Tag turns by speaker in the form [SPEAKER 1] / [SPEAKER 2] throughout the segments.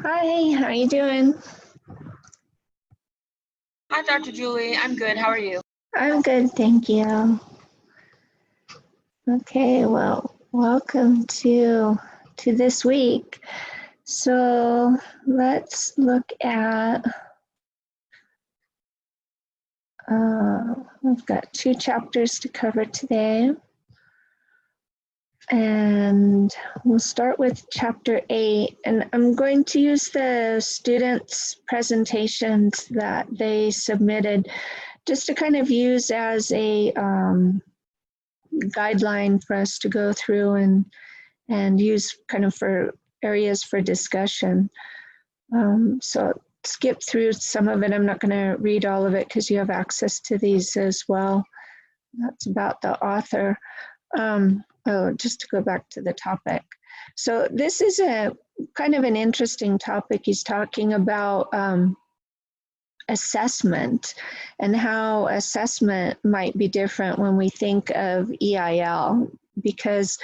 [SPEAKER 1] Hi, how are you doing?
[SPEAKER 2] Hi, Dr. Julie. I'm good. How are you?
[SPEAKER 1] I'm good, thank you. Okay, well, welcome to this week. So let's look at, we've got 2 chapters to cover today. And we'll start with chapter 8, and I'm going to use the students' presentations that they submitted just to kind of use as a guideline for us to go through and use kind of for areas for discussion. So skip through some of it. I'm not going to read all of it because you have access to these as well. That's about the author. Just to go back to the topic. So this is a kind of an interesting topic. He's talking about assessment and how assessment might be different when we think of EIL, because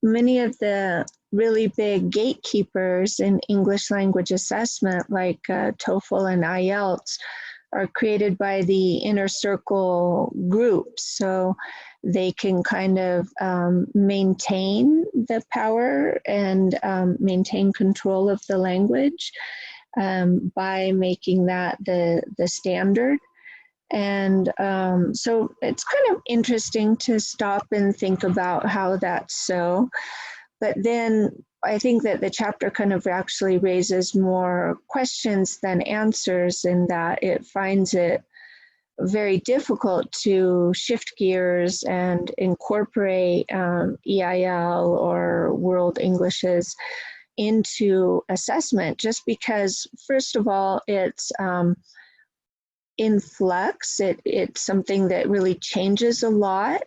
[SPEAKER 1] many of the really big gatekeepers in English language assessment, like TOEFL and IELTS, are created by the inner circle groups. So they can kind of maintain the power and maintain control of the language by making that the standard. And so it's kind of interesting to stop and think about how that's so. But then I think that the chapter kind of actually raises more questions than answers, in that it finds it very difficult to shift gears and incorporate EIL or World Englishes into assessment, just because, first of all, it's in flux. It's something that really changes a lot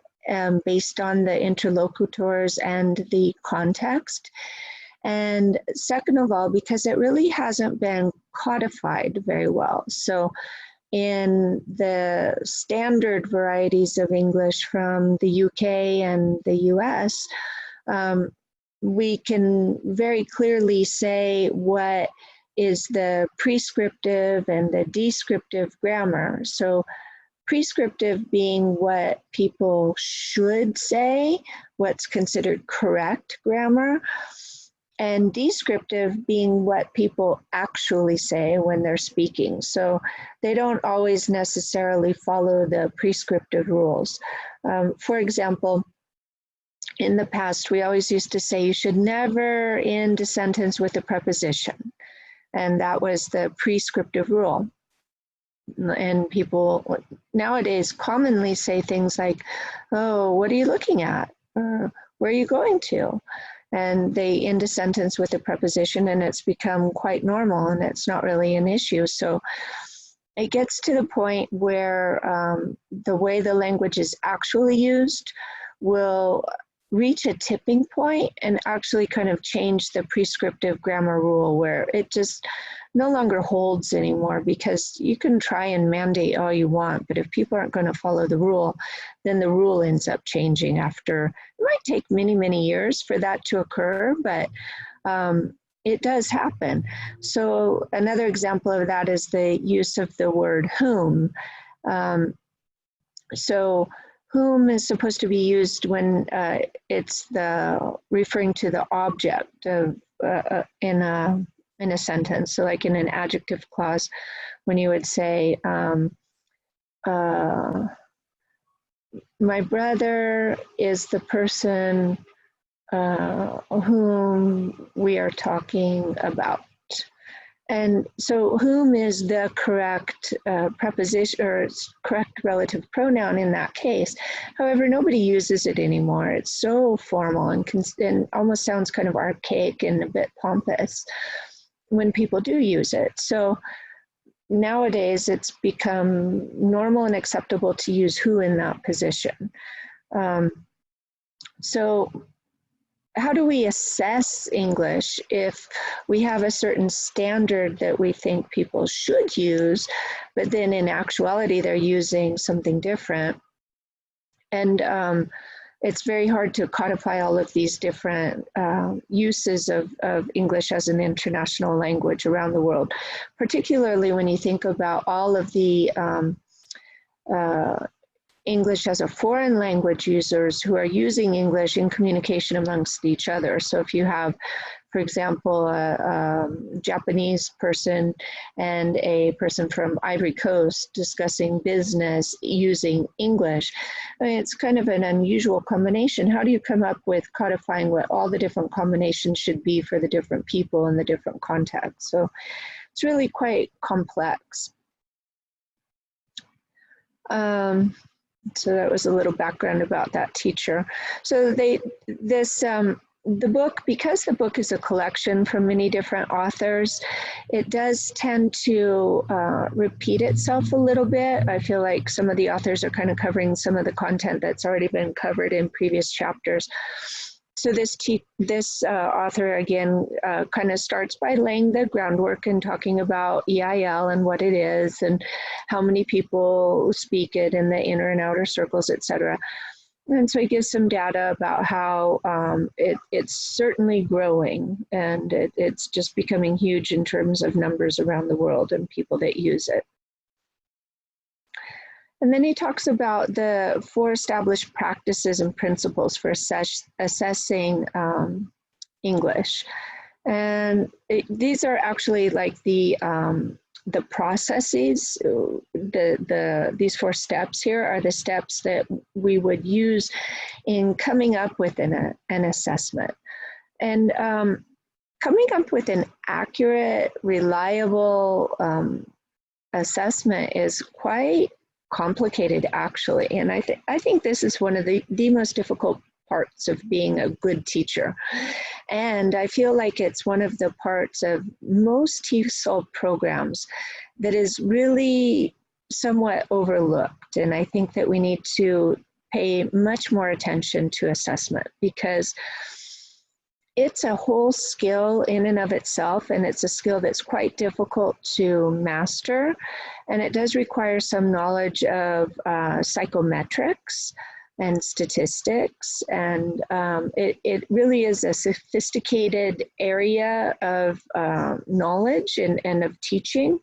[SPEAKER 1] based on the interlocutors and the context. And second of all, because it really hasn't been codified very well. So in the standard varieties of English from the UK and the US, we can very clearly say what is the prescriptive and the descriptive grammar. So prescriptive being what people should say, what's considered correct grammar, and descriptive being what people actually say when they're speaking. So they don't always necessarily follow the prescriptive rules. For example, in the past, we always used to say you should never end a sentence with a preposition. And that was the prescriptive rule. And people nowadays commonly say things like, oh, what are you looking at? Or, where are you going to? And they end a sentence with a preposition, and it's become quite normal, and it's not really an issue. So it gets to the point where the way the language is actually used will reach a tipping point and actually kind of change the prescriptive grammar rule, where it just no longer holds anymore, because you can try and mandate all you want, but if people aren't going to follow the rule, then the rule ends up changing after. It might take many, many years for that to occur, but it does happen. So another example of that is the use of the word whom. So whom is supposed to be used when it's referring to the object of in a sentence. So like in an adjective clause, when you would say, my brother is the person whom we are talking about. And so whom is the correct preposition or correct relative pronoun in that case. However, nobody uses it anymore. It's so formal and almost sounds kind of archaic and a bit pompous when people do use it. So nowadays it's become normal and acceptable to use who in that position. So how do we assess English if we have a certain standard that we think people should use, but then in actuality they're using something different? And it's very hard to codify all of these different uses of English as an international language around the world, particularly when you think about all of the English as a foreign language users who are using English in communication amongst each other. So if you have, for example, a Japanese person and a person from Ivory Coast discussing business using English, I mean, it's kind of an unusual combination. How do you come up with codifying what all the different combinations should be for the different people in the different contexts? So it's really quite complex. So that was a little background about that teacher. So the book, because the book is a collection from many different authors, it does tend to repeat itself a little bit. I feel like some of the authors are kind of covering some of the content that's already been covered in previous chapters. So this author, again, kind of starts by laying the groundwork and talking about EIL and what it is and how many people speak it in the inner and outer circles, etc. And so he gives some data about how it's certainly growing, and it's just becoming huge in terms of numbers around the world and people that use it. And then he talks about the 4 established practices and principles for assessing English. And these are actually like the processes. These 4 steps here are the steps that we would use in coming up with an assessment. And coming up with an accurate, reliable assessment is quite complicated, actually. And I think this is one of the most difficult parts of being a good teacher. And I feel like it's one of the parts of most TEFL programs that is really somewhat overlooked. And I think that we need to pay much more attention to assessment, because it's a whole skill in and of itself, and it's a skill that's quite difficult to master. And it does require some knowledge of psychometrics and statistics, and it really is a sophisticated area of knowledge and of teaching.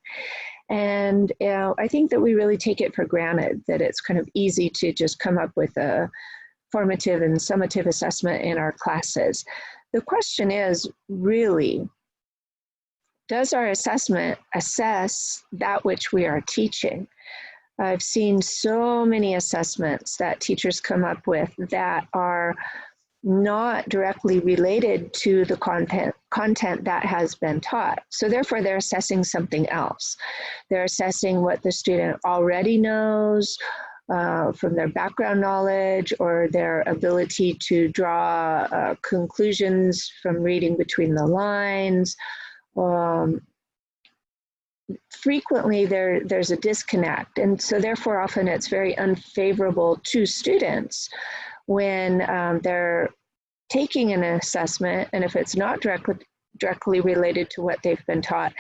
[SPEAKER 1] And I think that we really take it for granted that it's kind of easy to just come up with a formative and summative assessment in our classes. The question is really, does our assessment assess that which we are teaching? I've seen so many assessments that teachers come up with that are not directly related to the content that has been taught. So therefore, they're assessing something else. They're assessing what the student already knows from their background knowledge, or their ability to draw conclusions from reading between the lines. Frequently there's a disconnect, and so therefore often it's very unfavorable to students when they're taking an assessment, and if it's not directly related to what they've been taught,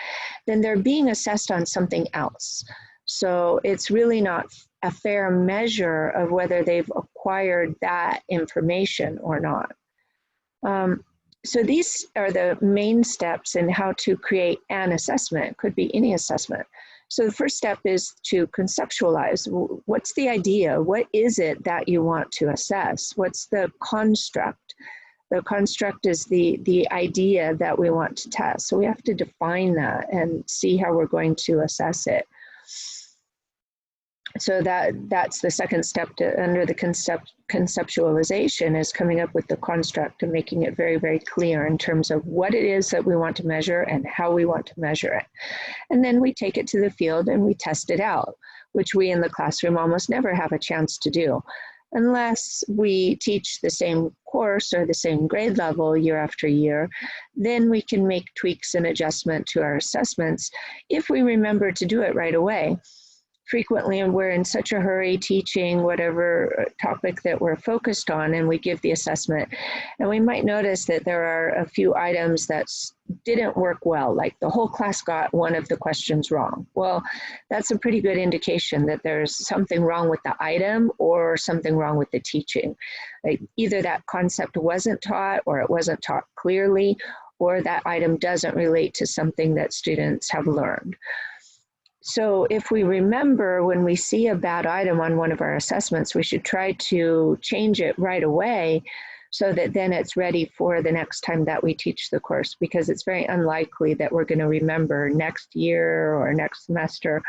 [SPEAKER 1] then they're being assessed on something else. So it's really not a fair measure of whether they've acquired that information or not. So these are the main steps in how to create an assessment. It could be any assessment. So the first step is to conceptualize. What's the idea? What is it that you want to assess? What's the construct? The construct is the idea that we want to test. So we have to define that and see how we're going to assess it. So that's the second step under the conceptualization, is coming up with the construct and making it very, very clear in terms of what it is that we want to measure and how we want to measure it. And then we take it to the field and we test it out, which we in the classroom almost never have a chance to do, unless we teach the same course or the same grade level year after year. Then we can make tweaks and adjustment to our assessments if we remember to do it right away. frequently, and we're in such a hurry teaching whatever topic that we're focused on, and we give the assessment, and we might notice that there are a few items that didn't work well, like the whole class got one of the questions wrong. Well, that's a pretty good indication that there's something wrong with the item or something wrong with the teaching. Like either that concept wasn't taught, or it wasn't taught clearly, or that item doesn't relate to something that students have learned. So if we remember, when we see a bad item on one of our assessments, we should try to change it right away so that then it's ready for the next time that we teach the course, because it's very unlikely that we're going to remember next year or next semester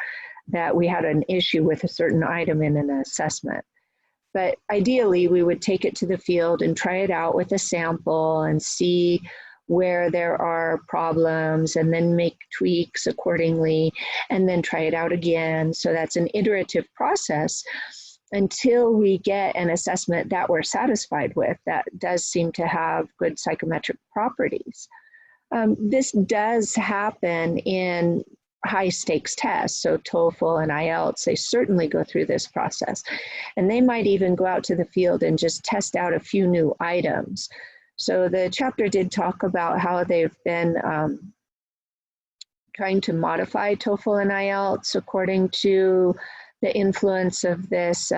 [SPEAKER 1] that we had an issue with a certain item in an assessment. But ideally, we would take it to the field and try it out with a sample and see where there are problems, and then make tweaks accordingly, and then try it out again. So that's an iterative process until we get an assessment that we're satisfied with, that does seem to have good psychometric properties. This does happen in high stakes tests, so TOEFL and IELTS, they certainly go through this process. And they might even go out to the field and just test out a few new items. So the chapter did talk about how they've been trying to modify TOEFL and IELTS according to the influence of this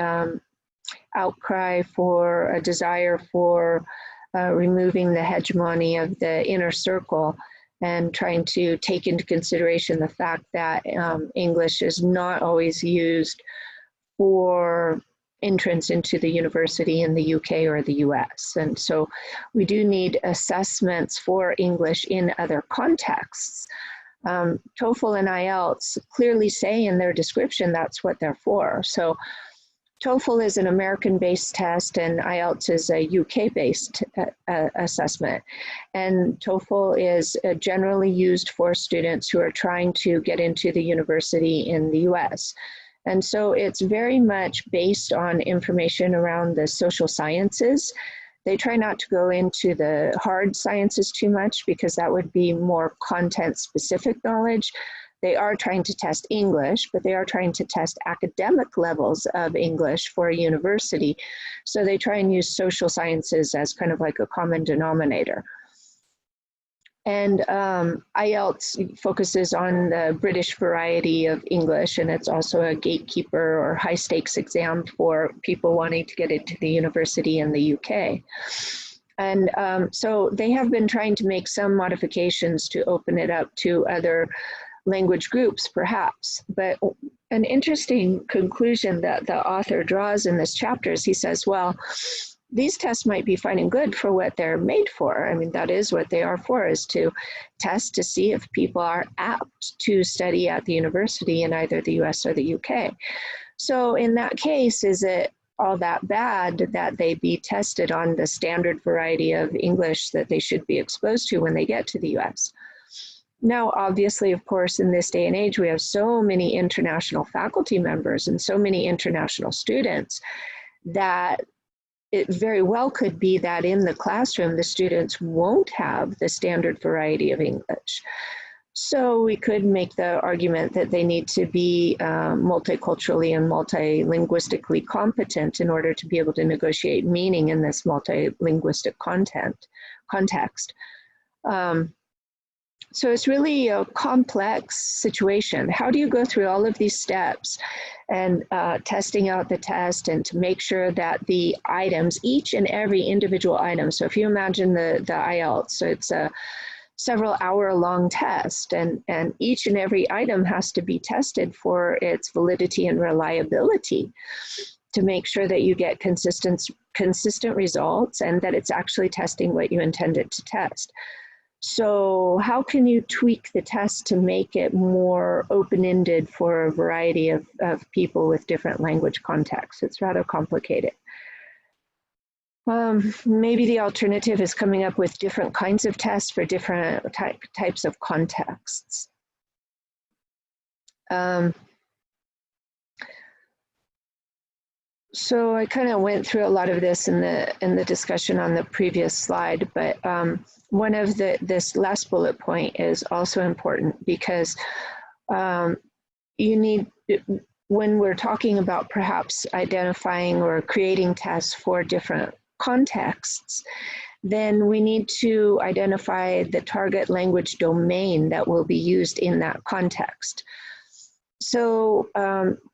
[SPEAKER 1] outcry for a desire for removing the hegemony of the inner circle, and trying to take into consideration the fact that English is not always used for entrance into the university in the UK or the US. And so we do need assessments for English in other contexts. TOEFL and IELTS clearly say in their description that's what they're for. So TOEFL is an American-based test, and IELTS is a UK-based assessment. And TOEFL is generally used for students who are trying to get into the university in the US. And so it's very much based on information around the social sciences. They try not to go into the hard sciences too much, because that would be more content-specific knowledge. They are trying to test English, but they are trying to test academic levels of English for a university. So they try and use social sciences as kind of like a common denominator. And IELTS focuses on the British variety of English, and it's also a gatekeeper or high stakes exam for people wanting to get into the university in the UK. And so they have been trying to make some modifications to open it up to other language groups, perhaps. But an interesting conclusion that the author draws in this chapter is he says, well, these tests might be fine and good for what they're made for. I mean, that is what they are for, is to test to see if people are apt to study at the university in either the US or the UK. So in that case, is it all that bad that they be tested on the standard variety of English that they should be exposed to when they get to the US? Now, obviously, of course, in this day and age, we have so many international faculty members and so many international students that it very well could be that in the classroom, the students won't have the standard variety of English. So we could make the argument that they need to be multiculturally and multilinguistically competent in order to be able to negotiate meaning in this multilinguistic context. So it's really a complex situation. How do you go through all of these steps and testing out the test, and to make sure that the items, each and every individual item, so if you imagine the IELTS, so it's a several hour-long test, and each and every item has to be tested for its validity and reliability to make sure that you get consistent results and that it's actually testing what you intended to test. So how can you tweak the test to make it more open-ended for a variety of people with different language contexts? It's rather complicated. Maybe the alternative is coming up with different kinds of tests for different types of contexts. So I kind of went through a lot of this in the discussion on the previous slide, but one of this last bullet point is also important, because when we're talking about perhaps identifying or creating tests for different contexts, then we need to identify the target language domain that will be used in that context. So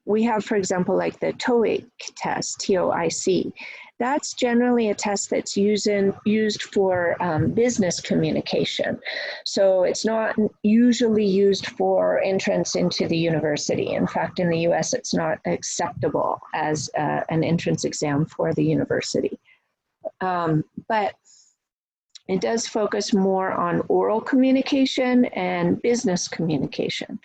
[SPEAKER 1] we have, for example, like the TOEIC test, TOIC. That's generally a test that's used for business communication. So it's not usually used for entrance into the university. In fact, in the US, it's not acceptable as an entrance exam for the university. But it does focus more on oral communication and business communication.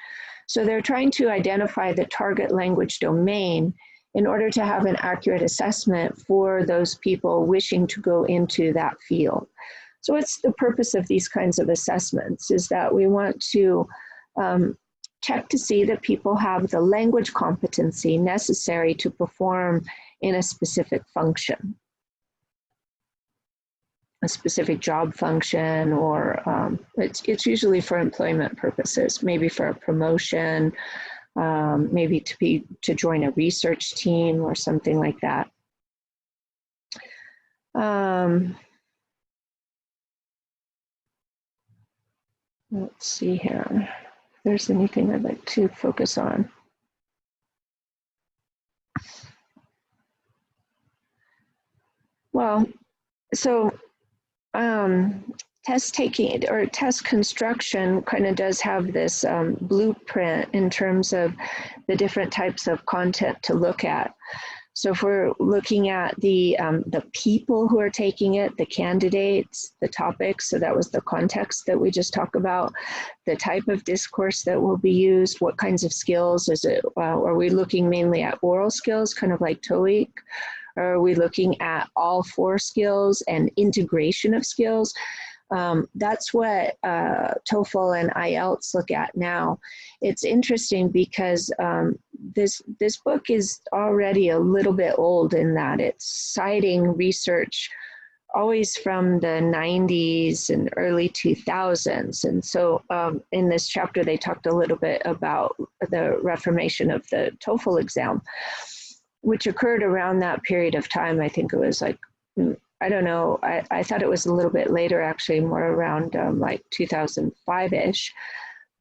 [SPEAKER 1] So they're trying to identify the target language domain in order to have an accurate assessment for those people wishing to go into that field. So what's the purpose of these kinds of assessments is that we want to check to see that people have the language competency necessary to perform in a specific function, a specific job function, or it's usually for employment purposes, maybe for a promotion, maybe to join a research team or something like that. Let's see here, if there's anything I'd like to focus on. Well, so test taking or test construction kind of does have this blueprint in terms of the different types of content to look at. So if we're looking at the people who are taking it, the candidates, the topics, so that was the context that we just talked about, the type of discourse that will be used, what kinds of skills, is it, are we looking mainly at oral skills, kind of like TOEIC? Or are we looking at all 4 skills and integration of skills? That's what TOEFL and IELTS look at now. It's interesting because this book is already a little bit old in that it's citing research always from the 90s and early 2000s. And so in this chapter, they talked a little bit about the reformation of the TOEFL exam, which occurred around that period of time. I think it was like, I don't know, I thought it was a little bit later, actually, more around like 2005-ish.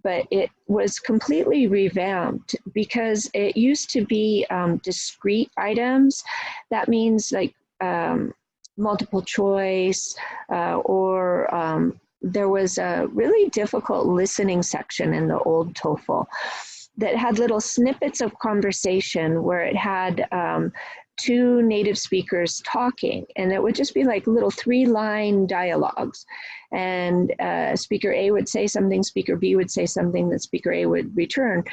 [SPEAKER 1] But it was completely revamped because it used to be discrete items. That means like multiple choice or there was a really difficult listening section in the old TOEFL that had little snippets of conversation where it had 2 native speakers talking, and it would just be like little 3-line dialogues. And speaker A would say something, speaker B would say something, that speaker A would return.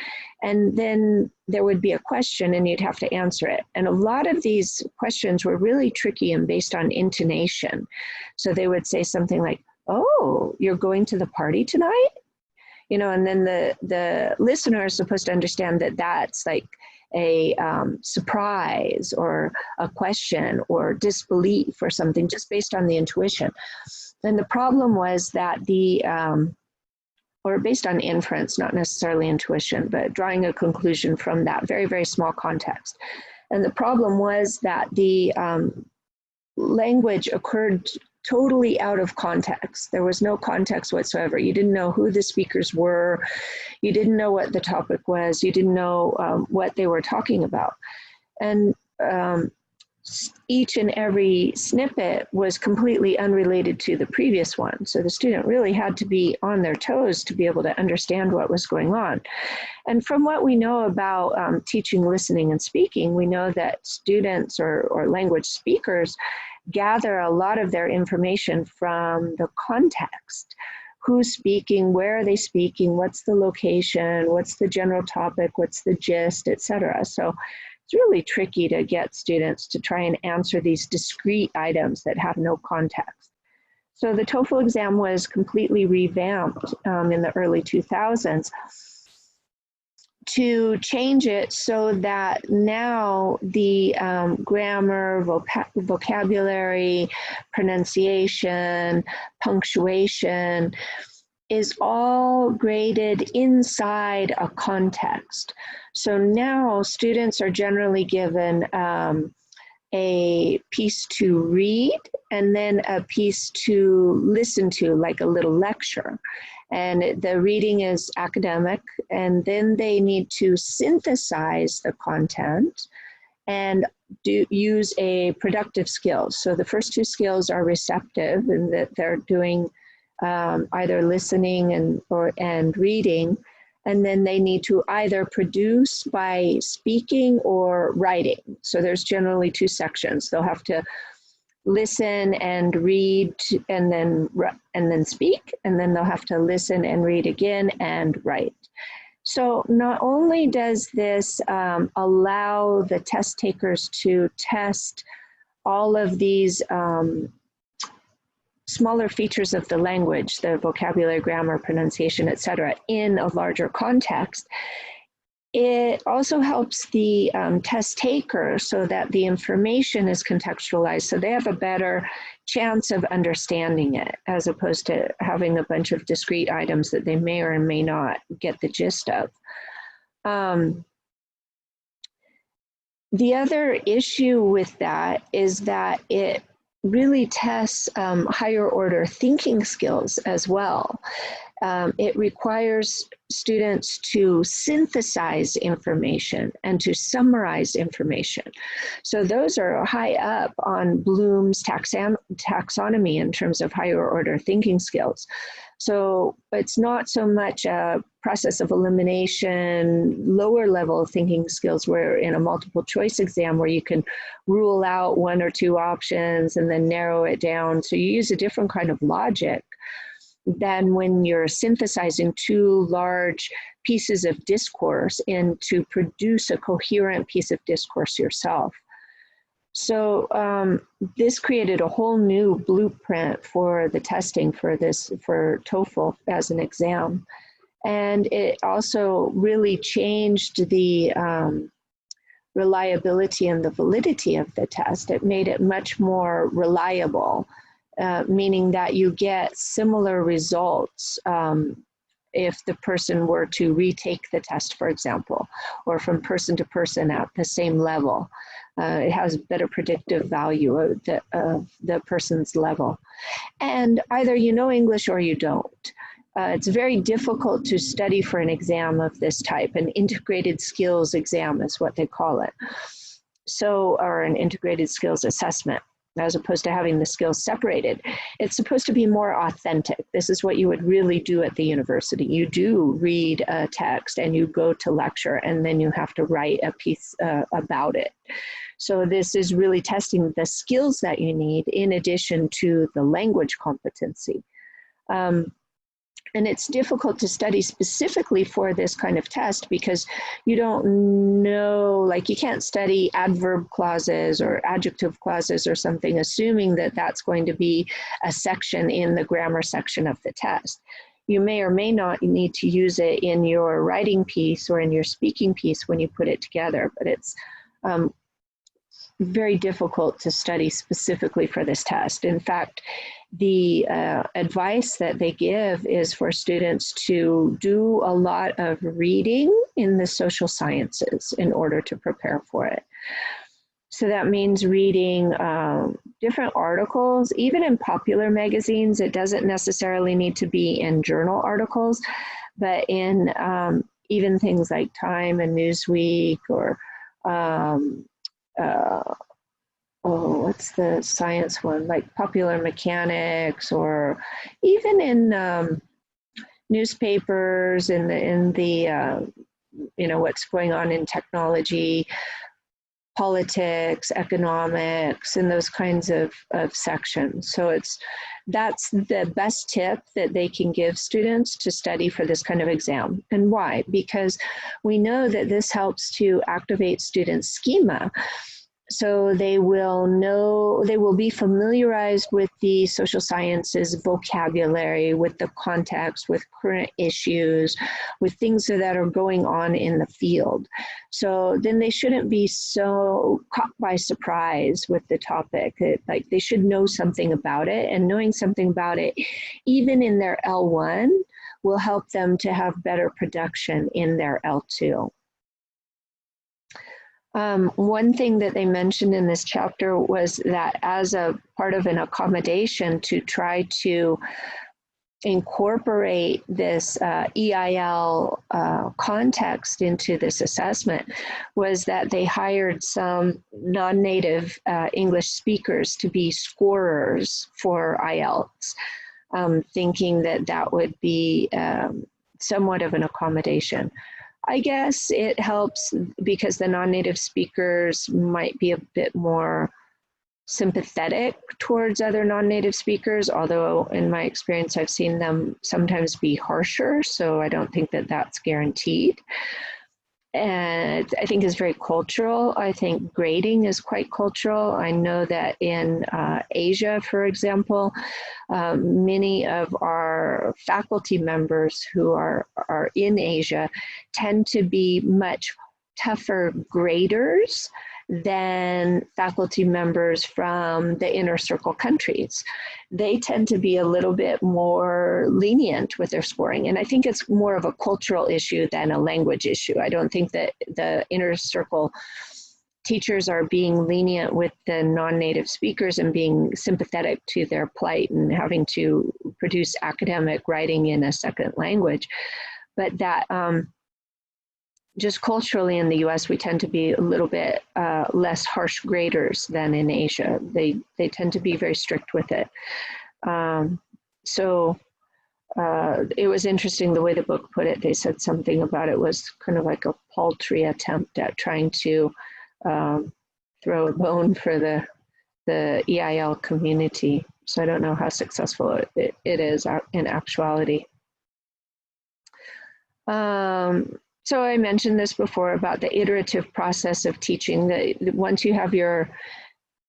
[SPEAKER 1] And then there would be a question and you'd have to answer it. And a lot of these questions were really tricky and based on intonation. So they would say something like, "Oh, you're going to the party tonight?" You know, and then the listener is supposed to understand that that's like a surprise or a question or disbelief or something just based on the intuition. Then the problem was that or based on inference, not necessarily intuition, but drawing a conclusion from that very, very small context. And the problem was that the language occurred totally out of context. There was no context whatsoever. You didn't know who the speakers were. You didn't know what the topic was. You didn't know what they were talking about. And each and every snippet was completely unrelated to the previous one. So the student really had to be on their toes to be able to understand what was going on. And from what we know about teaching listening and speaking, we know that students or language speakers gather a lot of their information from the context. Who's speaking, where are they speaking, what's the location, what's the general topic, what's the gist, etc. So it's really tricky to get students to try and answer these discrete items that have no context. So the TOEFL exam was completely revamped in the early 2000s to change it so that now the grammar, vocabulary, pronunciation, punctuation is all graded inside a context. So now students are generally given a piece to read and then a piece to listen to, like a little lecture. And the reading is academic, and then they need to synthesize the content and use a productive skill. So the first two skills are receptive, in that they're doing either listening and reading, and then they need to either produce by speaking or writing. So there's generally two sections. They'll have to listen and read and then speak, and then they'll have to listen and read again and write. So not only does this allow the test takers to test all of these smaller features of the language, the vocabulary, grammar, pronunciation, etc., in a larger context, it also helps the test taker so that the information is contextualized, so they have a better chance of understanding it, as opposed to having a bunch of discrete items that they may or may not get the gist of. The other issue with that is that it really tests higher order thinking skills as well. It requires students to synthesize information and to summarize information. So those are high up on Bloom's taxonomy in terms of higher order thinking skills. So it's not so much a process of elimination, lower level thinking skills, where in a multiple choice exam where you can rule out one or two options and then narrow it down. So you use a different kind of logic than when you're synthesizing two large pieces of discourse and to produce a coherent piece of discourse yourself. So this created a whole new blueprint for the testing for TOEFL as an exam. And it also really changed the reliability and the validity of the test. It made it much more reliable. Meaning that you get similar results if the person were to retake the test, for example, or from person to person at the same level. It has better predictive value of the person's level. And either you know English or you don't. It's very difficult to study for an exam of this type. An integrated skills exam is what they call it. So, or an integrated skills assessment, as opposed to having the skills separated. It's supposed to be more authentic. This is what you would really do at the university. You do read a text and you go to lecture, and then you have to write a piece about it. So this is really testing the skills that you need in addition to the language competency. And it's difficult to study specifically for this kind of test because you don't know, like you can't study adverb clauses or adjective clauses or something, assuming that that's going to be a section in the grammar section of the test. You may or may not need to use it in your writing piece or in your speaking piece when you put it together, but it's very difficult to study specifically for this test. In fact, the advice that they give is for students to do a lot of reading in the social sciences in order to prepare for it. So that means reading different articles, even in popular magazines. It doesn't necessarily need to be in journal articles, but in even things like Time and Newsweek, or what's the science one, like Popular Mechanics, or even in newspapers, in the you know, what's going on in technology, politics, economics, and those kinds of sections. So that's the best tip that they can give students to study for this kind of exam. And why? Because we know that this helps to activate students' schema. So they will know, they will be familiarized with the social sciences vocabulary, with the context, with current issues, with things that are going on in the field. So then they shouldn't be so caught by surprise with the topic. Like they should know something about it, and knowing something about it, even in their L1, will help them to have better production in their L2. One thing that they mentioned in this chapter was that as a part of an accommodation to try to incorporate this EIL context into this assessment was that they hired some non-native English speakers to be scorers for IELTS, thinking that that would be somewhat of an accommodation. I guess it helps because the non-native speakers might be a bit more sympathetic towards other non-native speakers, although in my experience I've seen them sometimes be harsher, so I don't think that that's guaranteed. And I think it's very cultural. I think grading is quite cultural. I know that in Asia, for example, many of our faculty members who are in Asia tend to be much tougher graders than faculty members from the inner circle countries. They tend to be a little bit more lenient with their scoring. And I think it's more of a cultural issue than a language issue. I don't think that the inner circle teachers are being lenient with the non-native speakers and being sympathetic to their plight and having to produce academic writing in a second language. But that just culturally in the US, we tend to be a little bit less harsh graders than in Asia. They tend to be very strict with it. So it was interesting the way the book put it. They said something about it was kind of like a paltry attempt at trying to throw a bone for the EIL community. So I don't know how successful it is in actuality. So I mentioned this before about the iterative process of teaching, that once you have your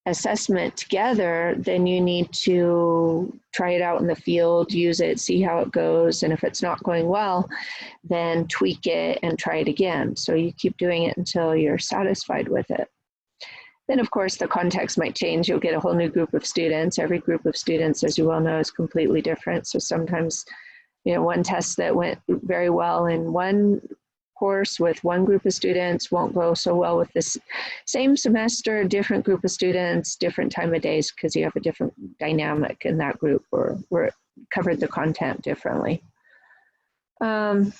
[SPEAKER 1] assessment together, then you need to try it out in the field, use it, see how it goes. And if it's not going well, then tweak it and try it again. So you keep doing it until you're satisfied with it. Then of course the context might change. You'll get a whole new group of students. Every group of students, as you well know, is completely different. So sometimes, you know, one test that went very well in one course with one group of students won't go so well with this same semester, different group of students, different time of days, because you have a different dynamic in that group, or it covered the content differently. One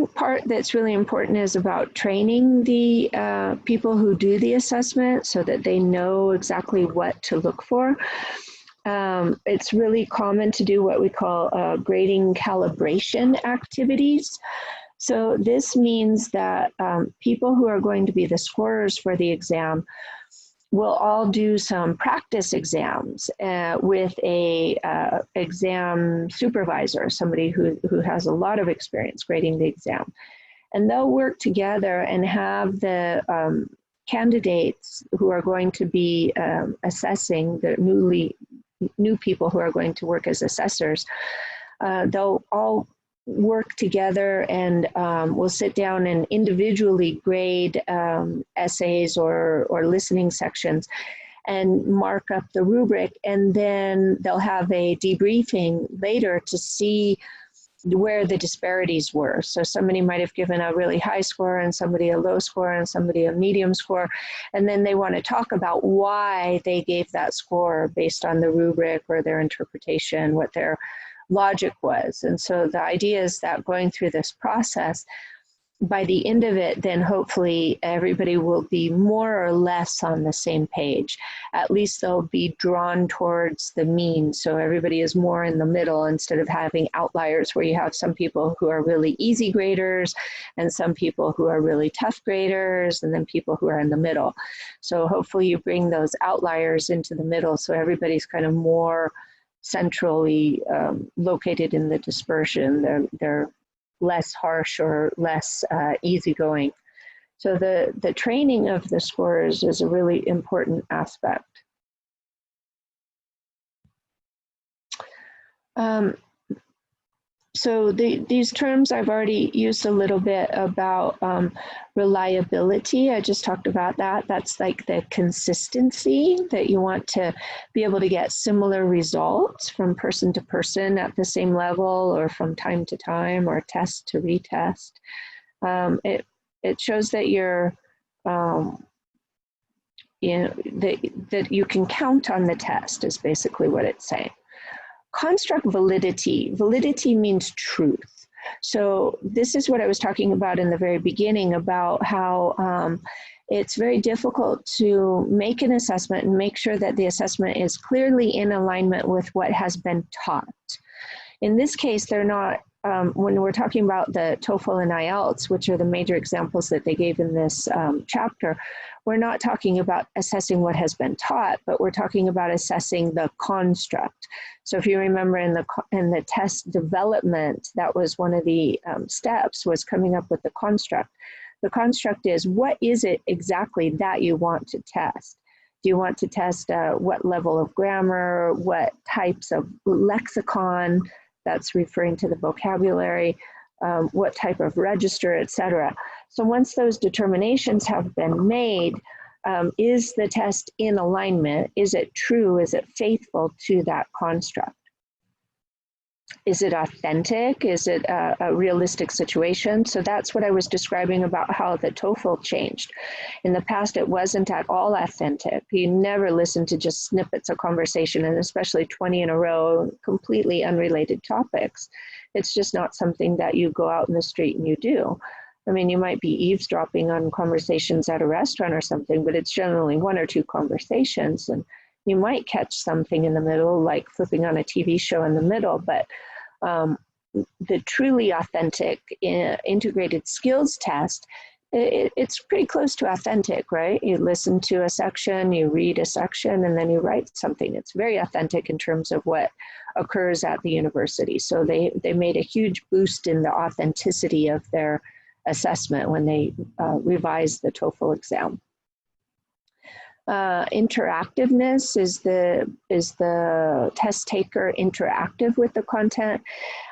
[SPEAKER 1] part that's really important is about training the people who do the assessment so that they know exactly what to look for. It's really common to do what we call grading calibration activities. So this means that people who are going to be the scorers for the exam will all do some practice exams with a exam supervisor, somebody who has a lot of experience grading the exam. And they'll work together and have the candidates who are going to be assessing, the new people who are going to work as assessors, they'll all work together and we'll sit down and individually grade essays or listening sections and mark up the rubric, and then they'll have a debriefing later to see where the disparities were. So somebody might have given a really high score and somebody a low score and somebody a medium score, and then they want to talk about why they gave that score based on the rubric or their interpretation, what their logic was. And so the idea is that going through this process, by the end of it, then hopefully everybody will be more or less on the same page. At least they'll be drawn towards the mean. So everybody is more in the middle instead of having outliers where you have some people who are really easy graders and some people who are really tough graders and then people who are in the middle. So hopefully you bring those outliers into the middle so everybody's kind of more centrally located in the dispersion. They're less harsh or less easygoing. So the training of the scorers is a really important aspect. So these terms I've already used a little bit about reliability. I just talked about that. That's like the consistency that you want to be able to get similar results from person to person at the same level or from time to time or test to retest. It shows that you're that you can count on the test is basically what it's saying. Construct validity. Validity means truth. So this is what I was talking about in the very beginning about how it's very difficult to make an assessment and make sure that the assessment is clearly in alignment with what has been taught. In this case, they're not, when we're talking about the TOEFL and IELTS, which are the major examples that they gave in this chapter, we're not talking about assessing what has been taught, but we're talking about assessing the construct. So if you remember in the test development, that was one of the steps, was coming up with the construct. The construct is, what is it exactly that you want to test? Do you want to test what level of grammar, what types of lexicon, that's referring to the vocabulary, what type of register, etc. So once those determinations have been made, is the test in alignment? Is it true? Is it faithful to that construct? Is it authentic? Is it a realistic situation? So that's what I was describing about how the TOEFL changed. In the past, it wasn't at all authentic. You never listened to just snippets of conversation, and especially 20 in a row, completely unrelated topics. It's just not something that you go out in the street and you do. I mean, you might be eavesdropping on conversations at a restaurant or something, but it's generally one or two conversations, and you might catch something in the middle, like flipping on a TV show in the middle, but the truly authentic integrated skills test, it's pretty close to authentic, right? You listen to a section, you read a section, and then you write something. It's very authentic in terms of what occurs at the university. So they made a huge boost in the authenticity of their assessment when they revised the TOEFL exam. Interactiveness, is the test taker interactive with the content?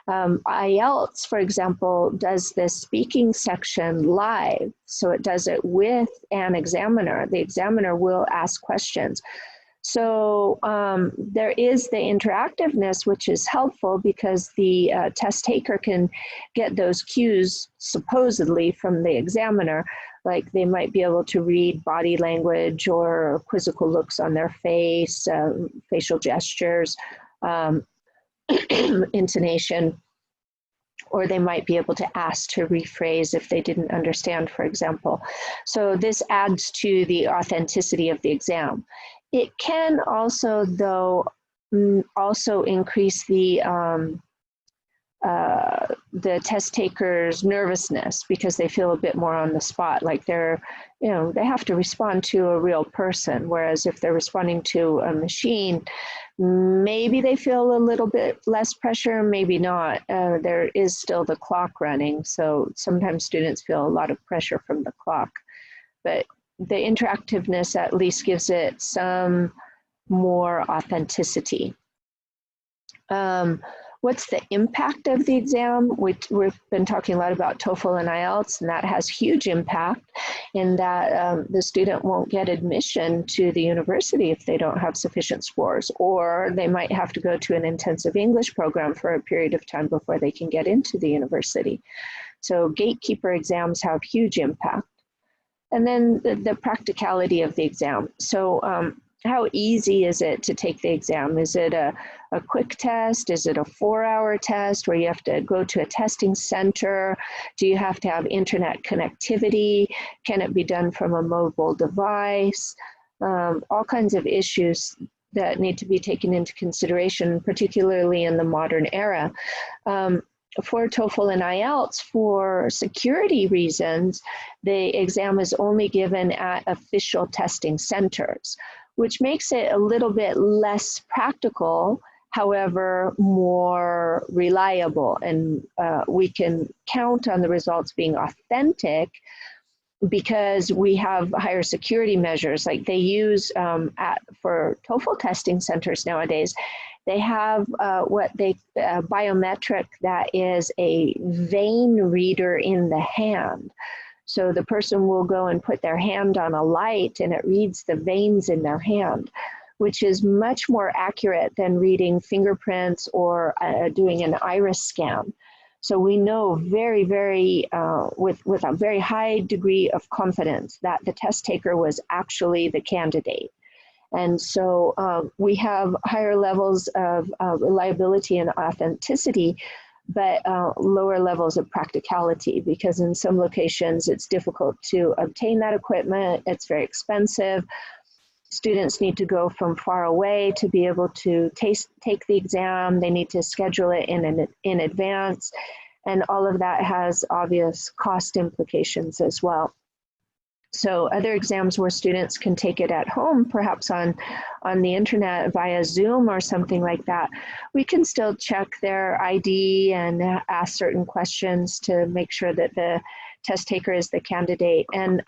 [SPEAKER 1] IELTS, for example, does the speaking section live, so it does it with an examiner. The examiner will ask questions. So there is the interactiveness, which is helpful because the test taker can get those cues supposedly from the examiner. Like they might be able to read body language or quizzical looks on their face, facial gestures, intonation, or they might be able to ask to rephrase if they didn't understand, for example. So this adds to the authenticity of the exam. It can also, though, also increase the test taker's nervousness because they feel a bit more on the spot, like they're, they have to respond to a real person. Whereas if they're responding to a machine, maybe they feel a little bit less pressure, maybe not. There is still the clock running, so sometimes students feel a lot of pressure from the clock. But the interactiveness at least gives it some more authenticity. What's the impact of the exam? We've been talking a lot about TOEFL and IELTS, and that has huge impact in that the student won't get admission to the university if they don't have sufficient scores, or they might have to go to an intensive English program for a period of time before they can get into the university. So gatekeeper exams have huge impact. And then the practicality of the exam. So how easy is it to take the exam? Is it a quick test? Is it a 4-hour test where you have to go to a testing center? Do you have to have internet connectivity? Can it be done from a mobile device? All kinds of issues that need to be taken into consideration, particularly in the modern era. For TOEFL and IELTS, for security reasons, the exam is only given at official testing centers, which makes it a little bit less practical, however, more reliable. And we can count on the results being authentic because we have higher security measures. Like they use, for TOEFL testing centers nowadays, they have what they biometric, that is a vein reader in the hand. So the person will go and put their hand on a light and it reads the veins in their hand, which is much more accurate than reading fingerprints or doing an iris scan. So we know very, very, with a very high degree of confidence that the test taker was actually the candidate. And so we have higher levels of reliability and authenticity, but lower levels of practicality, because in some locations it's difficult to obtain that equipment, it's very expensive. Students need to go from far away to be able to take the exam. They need to schedule it in advance, and all of that has obvious cost implications as well. So other exams where students can take it at home, perhaps on the internet via Zoom or something like that, we can still check their ID and ask certain questions to make sure that the test taker is the candidate. And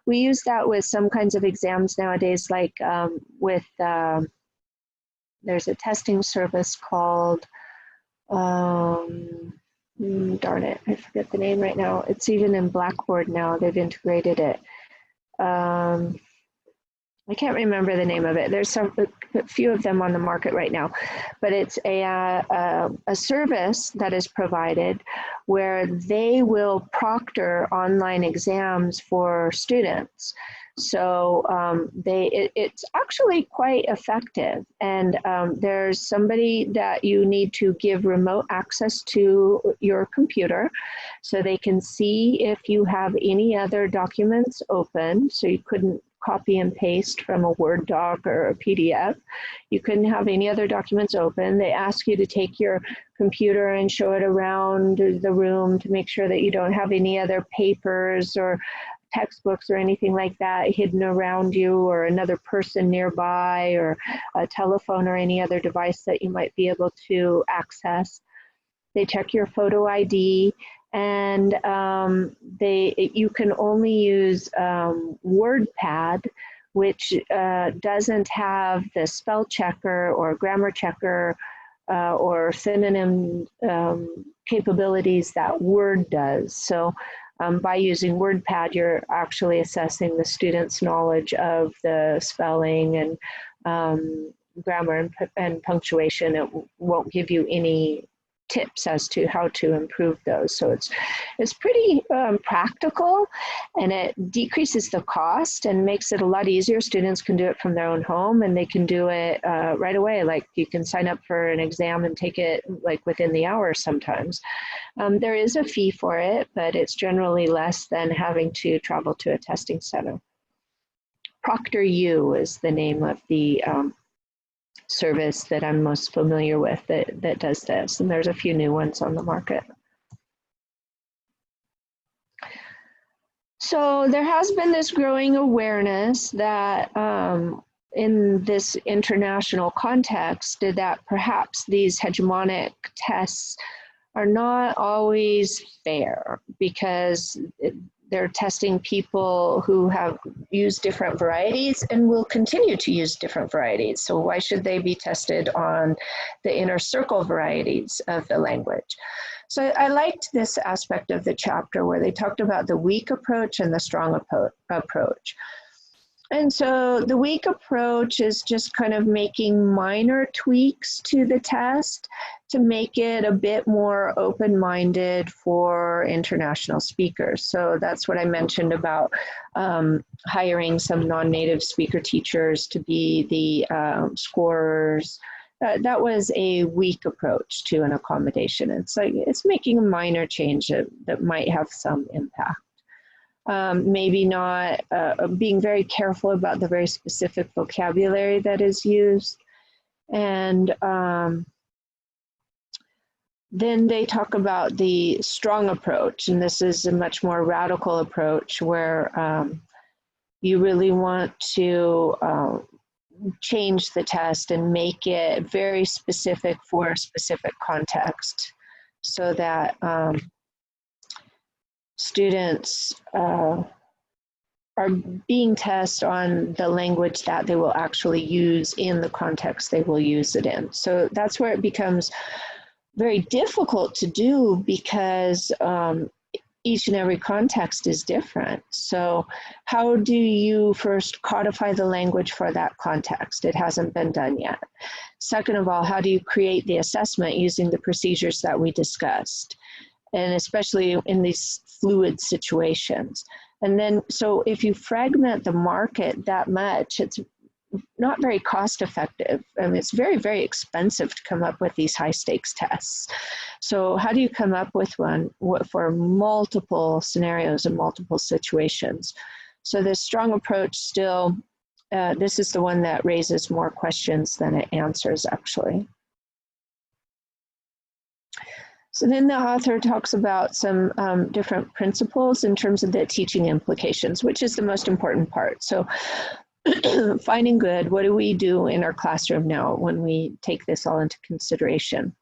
[SPEAKER 1] we use that with some kinds of exams nowadays, like there's a testing service called, darn it, I forget the name right now. It's even in Blackboard now, they've integrated it. I can't remember the name of it. There's a few of them on the market right now, but it's a service that is provided where they will proctor online exams for students. So it's actually quite effective, and there's somebody that you need to give remote access to your computer so they can see if you have any other documents open. So you couldn't copy and paste from a Word doc or a PDF. You couldn't have any other documents open. They ask you to take your computer and show it around the room to make sure that you don't have any other papers or textbooks or anything like that hidden around you, or another person nearby, or a telephone or any other device that you might be able to access. They check your photo ID, and you can only use WordPad, which doesn't have the spell checker or grammar checker or synonym capabilities that Word does. So by using WordPad, you're actually assessing the student's knowledge of the spelling and grammar and punctuation. It won't give you any tips as to how to improve those. So it's pretty practical, and it decreases the cost and makes it a lot easier. Students can do it from their own home, and they can do it right away. Like, you can sign up for an exam and take it like within the hour sometimes. There is a fee for it, but it's generally less than having to travel to a testing center. ProctorU is the name of the service that I'm most familiar with that does this, and there's a few new ones on the market. So there has been this growing awareness that in this international context, that perhaps these hegemonic tests are not always fair, because they're testing people who have used different varieties and will continue to use different varieties. So why should they be tested on the inner circle varieties of the language? So I liked this aspect of the chapter where they talked about the weak approach and the strong approach. And so the weak approach is just kind of making minor tweaks to the test to make it a bit more open-minded for international speakers. So that's what I mentioned about hiring some non-native speaker teachers to be the scorers. That was a weak approach to an accommodation. It's like, it's making a minor change that might have some impact. Maybe not being very careful about the very specific vocabulary that is used. And then they talk about the strong approach, and this is a much more radical approach where you really want to change the test and make it very specific for a specific context, so that students are are being tested on the language that they will actually use in the context they will use it in. So that's where it becomes very difficult to do, because each and every context is different. So how do you first codify the language for that context? It hasn't been done yet. Second of all, how do you create the assessment using the procedures that we discussed? And especially in these fluid situations. And then, so if you fragment the market that much, it's not very cost effective. I mean, it's very, very expensive to come up with these high stakes tests. So how do you come up with one for multiple scenarios and multiple situations? So the strong approach still, this is the one that raises more questions than it answers, actually. So then the author talks about some different principles in terms of the teaching implications, which is the most important part. So finding good, what do we do in our classroom now when we take this all into consideration?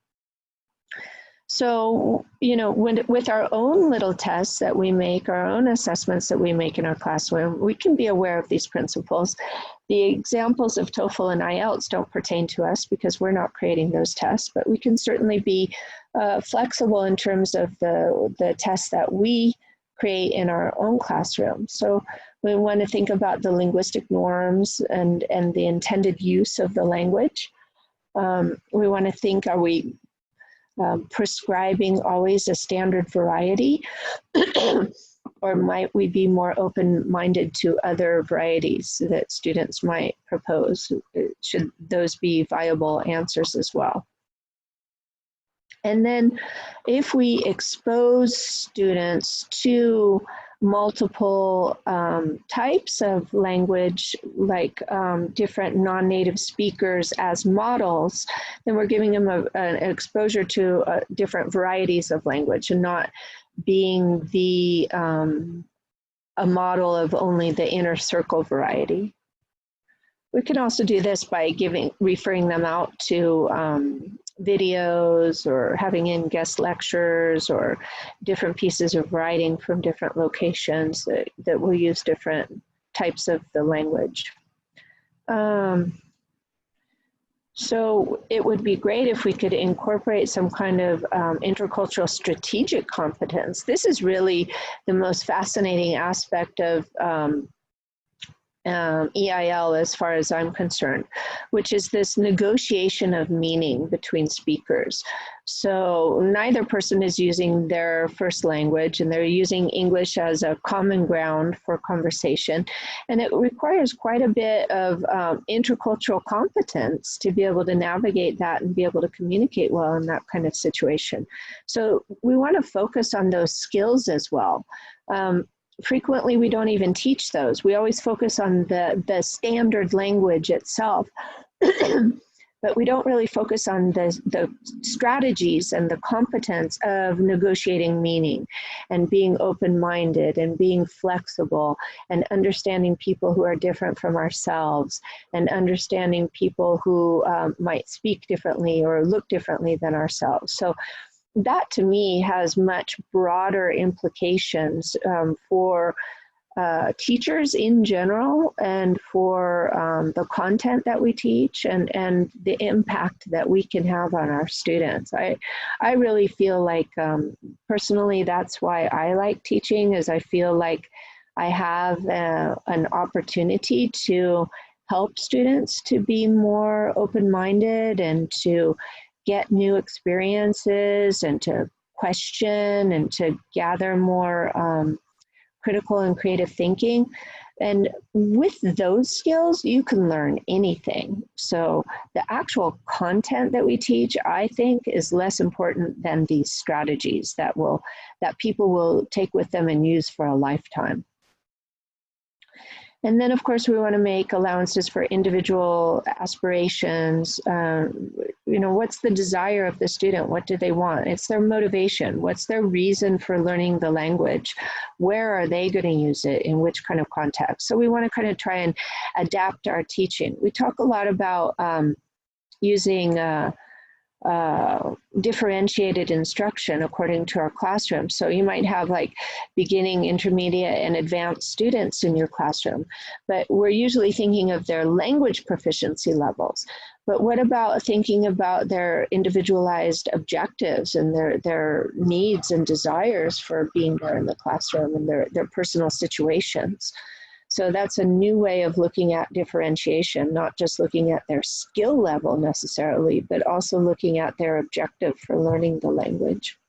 [SPEAKER 1] So, you know, with our own little tests that we make, our own assessments that we make in our classroom, we can be aware of these principles. The examples of TOEFL and IELTS don't pertain to us because we're not creating those tests, but we can certainly be flexible in terms of the tests that we create in our own classroom. So we want to think about the linguistic norms and the intended use of the language. We want to think, are we prescribing always a standard variety? Or might we be more open-minded to other varieties that students might propose? Should those be viable answers as well? And then if we expose students to multiple types of language, like different non-native speakers as models, then we're giving them an exposure to different varieties of language, and not being a model of only the inner circle variety. We can also do this by referring them out to videos, or having in guest lectures, or different pieces of writing from different locations that will use different types of the language. So it would be great if we could incorporate some kind of intercultural strategic competence. This is really the most fascinating aspect of EIL as far as I'm concerned, which is this negotiation of meaning between speakers. So neither person is using their first language, and they're using English as a common ground for conversation. And it requires quite a bit of intercultural competence to be able to navigate that and be able to communicate well in that kind of situation. So we want to focus on those skills as well. Frequently, we don't even teach those. We always focus on the standard language itself, but we don't really focus on the strategies and the competence of negotiating meaning, and being open-minded, and being flexible, and understanding people who are different from ourselves, and understanding people who might speak differently or look differently than ourselves. So that, to me, has much broader implications for teachers in general, and for the content that we teach, and the impact that we can have on our students. I really feel like, personally, that's why I like teaching, is I feel like I have an opportunity to help students to be more open-minded, and to get new experiences, and to question, and to gather more critical and creative thinking. And with those skills, you can learn anything. So the actual content that we teach, I think, is less important than these strategies that people will take with them and use for a lifetime. And then, of course, we want to make allowances for individual aspirations. You know, what's the desire of the student? What do they want? It's their motivation. What's their reason for learning the language? Where are they going to use it? In which kind of context? So we want to kind of try and adapt our teaching. We talk a lot about using differentiated instruction according to our classroom. So you might have like beginning, intermediate, and advanced students in your classroom, but we're usually thinking of their language proficiency levels. But what about thinking about their individualized objectives and their needs and desires for being there in the classroom and their personal situations? So that's a new way of looking at differentiation, not just looking at their skill level necessarily, but also looking at their objective for learning the language.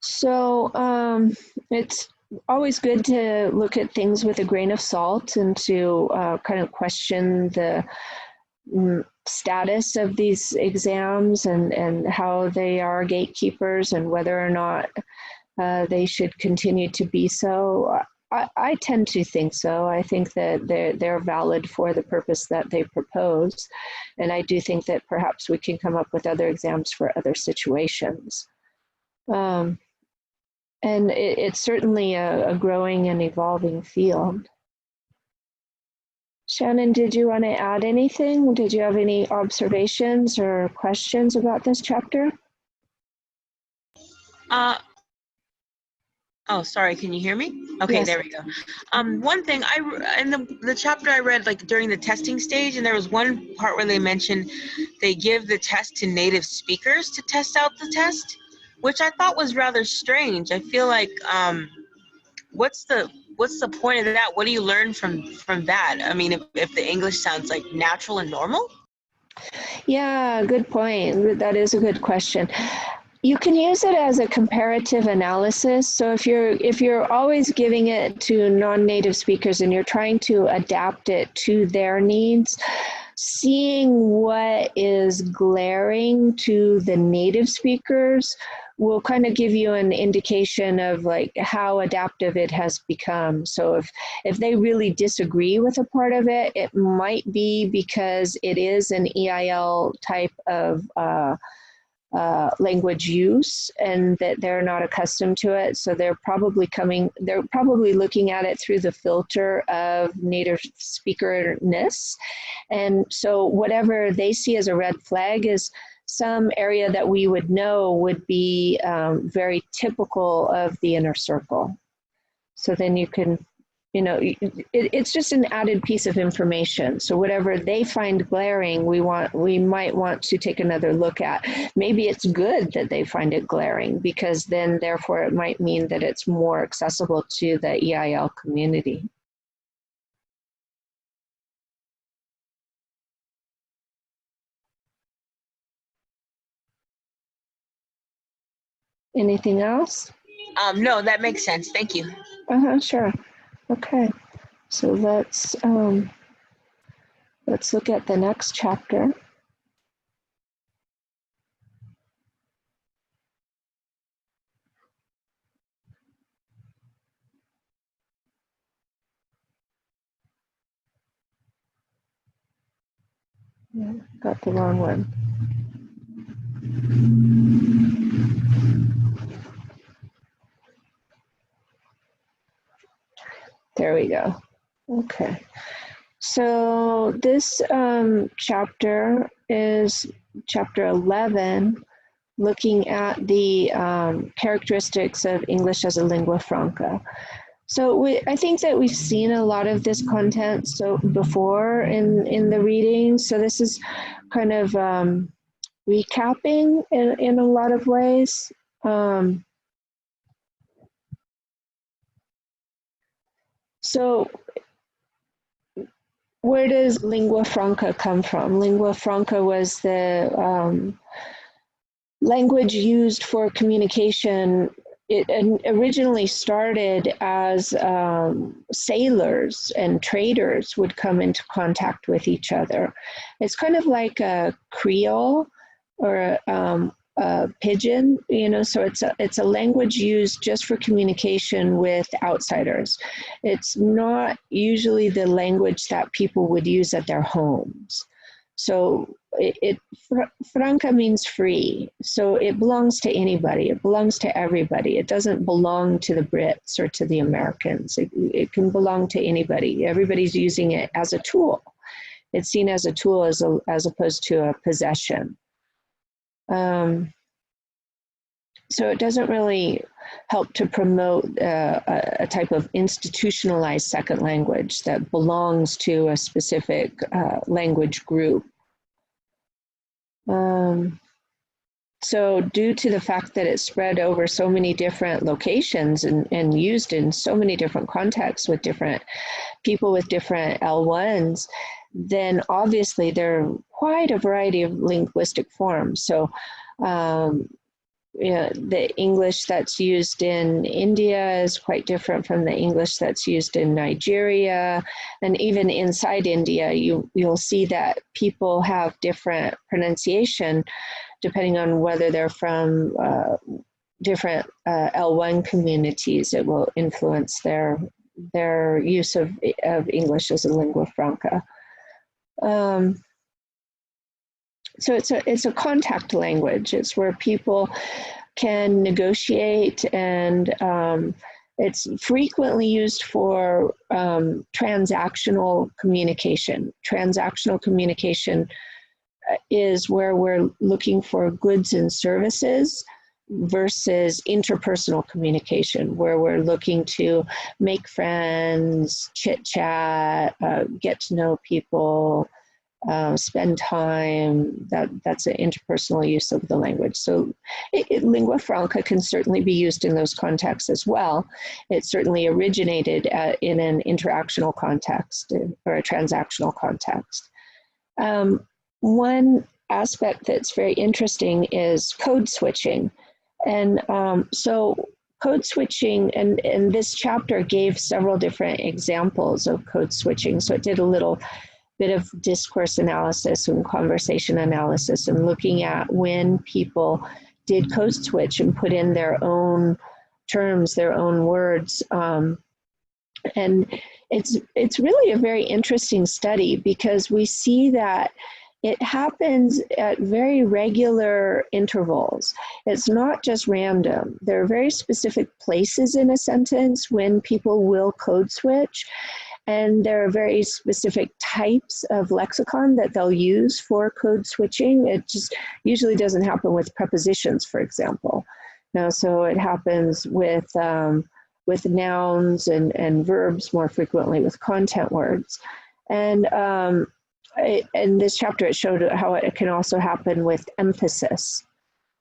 [SPEAKER 1] So it's always good to look at things with a grain of salt and to kind of question the status of these exams and how they are gatekeepers and whether or not they should continue to be so. I tend to think so. I think that they're valid for the purpose that they propose. And I do think that perhaps we can come up with other exams for other situations. And it's certainly a growing and evolving field. Shannon, did you want to add anything? Did you have any observations or questions about this chapter?
[SPEAKER 2] Oh, sorry. Can you hear me? Okay,
[SPEAKER 1] Yes.
[SPEAKER 2] There we go. One thing in the chapter I read, like during the testing stage, and there was one part where they mentioned they give the test to native speakers to test out the test, which I thought was rather strange. I feel like, what's the point of that? What do you learn from that? I mean, if the English sounds like natural and normal?
[SPEAKER 1] Yeah, good point. That is a good question. You can use it as a comparative analysis. So if you're always giving it to non-native speakers and you're trying to adapt it to their needs, seeing what is glaring to the native speakers will kind of give you an indication of like how adaptive it has become. So if they really disagree with a part of it, it might be because it is an EIL type of language use and that they're not accustomed to it. So they're probably looking at it through the filter of native speakerness. And so whatever they see as a red flag is some area that we would know would be very typical of the inner circle. So then you can, it's just an added piece of information. So whatever they find glaring, we might want to take another look at. Maybe it's good that they find it glaring because then therefore it might mean that it's more accessible to the EIL community. Anything else?
[SPEAKER 2] No, that makes sense. Thank you.
[SPEAKER 1] Sure. Okay. So let's look at the next chapter. Yeah, got the wrong one. There we go. Okay. So this chapter is chapter 11, looking at the characteristics of English as a lingua franca. So I think that we've seen a lot of this content before in the reading. So this is kind of recapping in a lot of ways. So where does lingua franca come from? Lingua franca was the language used for communication. It originally started as sailors and traders would come into contact with each other. It's kind of like a Creole or a pidgin, so it's a language used just for communication with outsiders. It's not usually the language that people would use at their homes. So franca means free. So it belongs to anybody. It belongs to everybody. It doesn't belong to the Brits or to the Americans. It can belong to anybody. Everybody's using it as a tool. It's seen as a tool as opposed to a possession. So it doesn't really help to promote a type of institutionalized second language that belongs to a specific language group. So due to the fact that it's spread over so many different locations and used in so many different contexts with different people with different L1s, then obviously there are quite a variety of linguistic forms. So the English that's used in India is quite different from the English that's used in Nigeria. And even inside India, you'll see that people have different pronunciation depending on whether they're from different L1 communities. It will influence their use of English as a lingua franca. So it's a contact language. It's where people can negotiate, and it's frequently used for transactional communication. Transactional communication is where we're looking for goods and services versus interpersonal communication, where we're looking to make friends, chit chat, get to know people, spend time. That's an interpersonal use of the language. So lingua franca can certainly be used in those contexts as well. It certainly originated in an interactional context or a transactional context. One aspect that's very interesting is code switching. And so code switching, and this chapter gave several different examples of code switching. So it did a little bit of discourse analysis and conversation analysis and looking at when people did code switch and put in their own terms, their own words. And it's really a very interesting study because we see that it happens at very regular intervals. It's not just random. There are very specific places in a sentence when people will code switch. And there are very specific types of lexicon that they'll use for code switching. It just usually doesn't happen with prepositions, for example. Now, so it happens with nouns and verbs, more frequently with content words. And in this chapter, it showed how it can also happen with emphasis.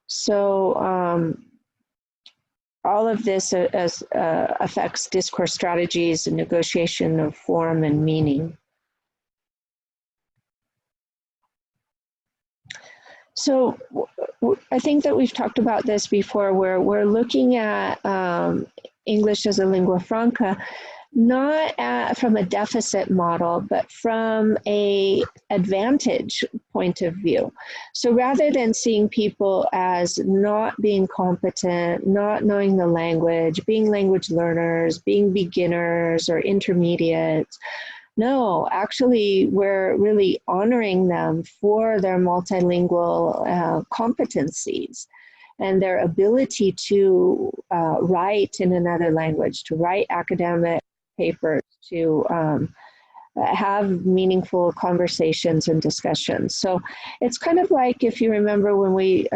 [SPEAKER 1] So all of this affects discourse strategies and negotiation of form and meaning. So I think that we've talked about this before, where we're looking at English as a lingua franca, not from a deficit model, but from an advantage point of view. So rather than seeing people as not being competent, not knowing the language, being language learners, being beginners or intermediates, no, actually we're really honoring them for their multilingual competencies and their ability to write in another language, to write academic papers, to have meaningful conversations and discussions. So it's kind of like, if you remember when we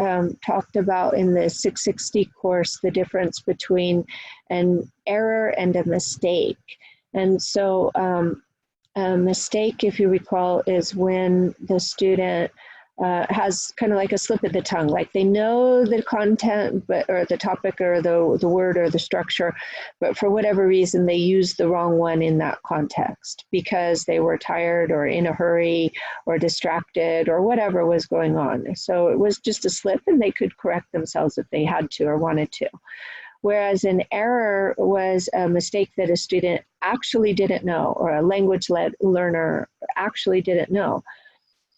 [SPEAKER 1] talked about in the 660 course, the difference between an error and a mistake. And so a mistake, if you recall, is when the student has kind of like a slip of the tongue, like they know the content, or the topic, or the word, or the structure, but for whatever reason they used the wrong one in that context because they were tired or in a hurry or distracted or whatever was going on. So it was just a slip, and they could correct themselves if they had to or wanted to. Whereas an error was a mistake that a student actually didn't know, or a language learner actually didn't know.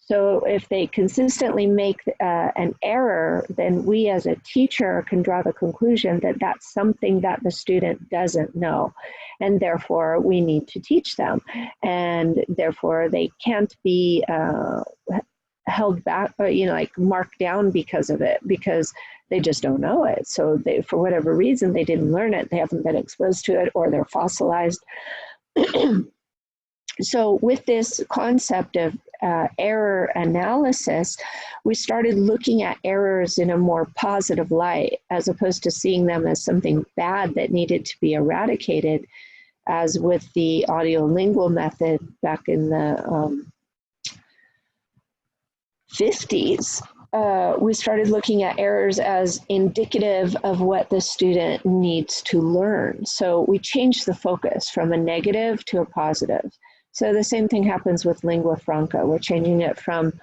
[SPEAKER 1] So if they consistently make an error, then we as a teacher can draw the conclusion that that's something that the student doesn't know. And therefore we need to teach them. And therefore they can't be held back, or, like marked down because of it, because they just don't know it. So they, for whatever reason, they didn't learn it, they haven't been exposed to it, or they're fossilized. So with this concept of error analysis, we started looking at errors in a more positive light, as opposed to seeing them as something bad that needed to be eradicated, as with the audiolingual method back in the 50s. We started looking at errors as indicative of what the student needs to learn. So we changed the focus from a negative to a positive. So the same thing happens with lingua franca. We're changing it from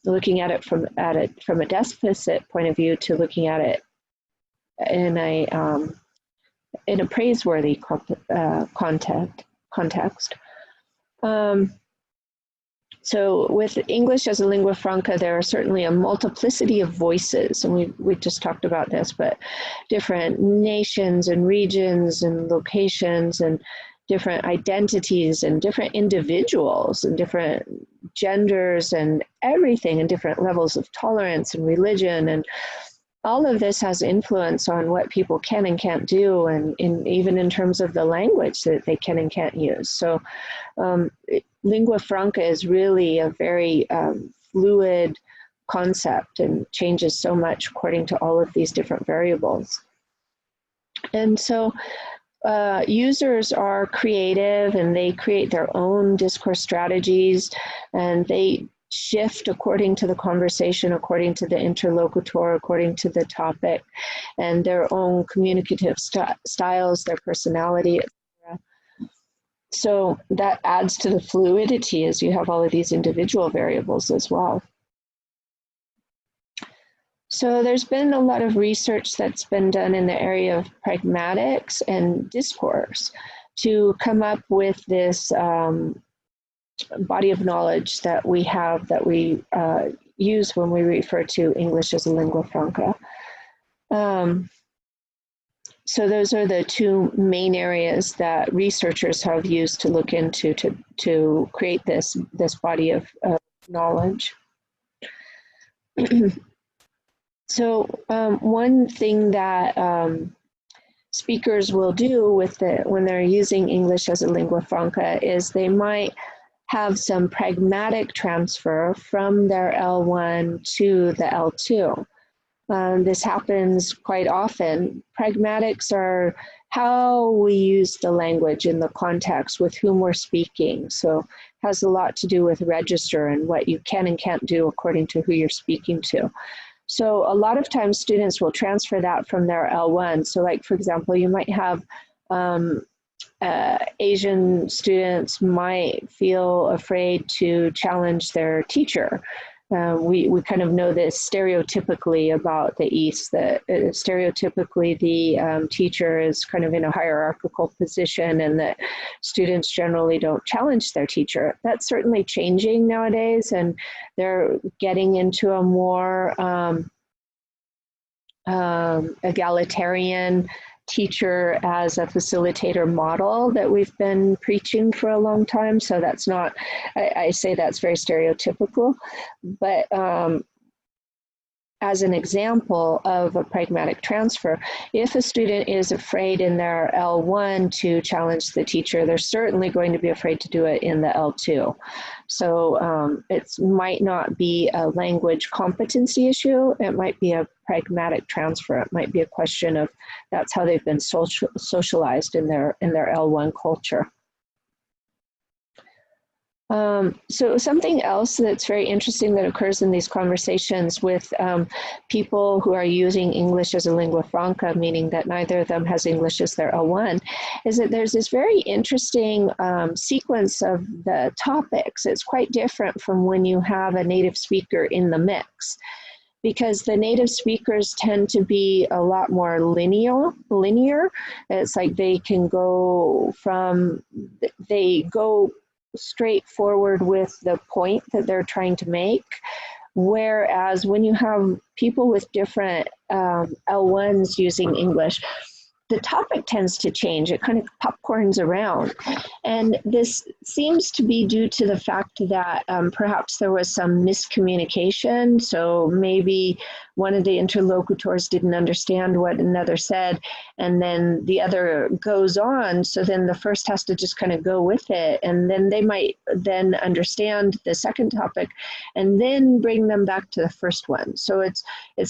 [SPEAKER 1] looking at it from a deficit point of view to looking at it in a praiseworthy context. So with English as a lingua franca, there are certainly a multiplicity of voices, and we just talked about this, but different nations and regions and locations and different identities and different individuals and different genders and everything, and different levels of tolerance and religion, and all of this has influence on what people can and can't do, and even in terms of the language that they can and can't use. So lingua franca is really a very fluid concept and changes so much according to all of these different variables. And so users are creative, and they create their own discourse strategies, and they shift according to the conversation, according to the interlocutor, according to the topic, and their own communicative styles, their personality, etc. So that adds to the fluidity, as you have all of these individual variables as well. So there's been a lot of research that's been done in the area of pragmatics and discourse to come up with this body of knowledge that we have, that we use when we refer to English as a lingua franca. So those are the two main areas that researchers have used to look into to create this body of knowledge. So one thing that speakers will do when they're using English as a lingua franca is they might have some pragmatic transfer from their L1 to the L2. This happens quite often. Pragmatics are how we use the language in the context with whom we're speaking. So it has a lot to do with register and what you can and can't do according to who you're speaking to. So a lot of times students will transfer that from their L1. So like, for example, you might have Asian students might feel afraid to challenge their teacher. We kind of know this stereotypically about the East, that stereotypically the teacher is kind of in a hierarchical position, and that students generally don't challenge their teacher. That's certainly changing nowadays, and they're getting into a more egalitarian teacher as a facilitator model that we've been preaching for a long time. So that's not, I say that's very stereotypical, but as an example of a pragmatic transfer, if a student is afraid in their L1 to challenge the teacher, they're certainly going to be afraid to do it in the L2. So it might not be a language competency issue, it might be a pragmatic transfer. It might be a question of that's how they've been socialized in their L1 culture. So something else that's very interesting that occurs in these conversations with people who are using English as a lingua franca, meaning that neither of them has English as their L1, is that there's this very interesting sequence of the topics. It's quite different from when you have a native speaker in the mix, because the native speakers tend to be a lot more linear. It's like they go straight forward with the point that they're trying to make. Whereas when you have people with different L1s using English, the topic tends to change. It kind of popcorns around. And this seems to be due to the fact that perhaps there was some miscommunication. So maybe one of the interlocutors didn't understand what another said, and then the other goes on, so then the first has to just kind of go with it, and then they might then understand the second topic and then bring them back to the first one. So it's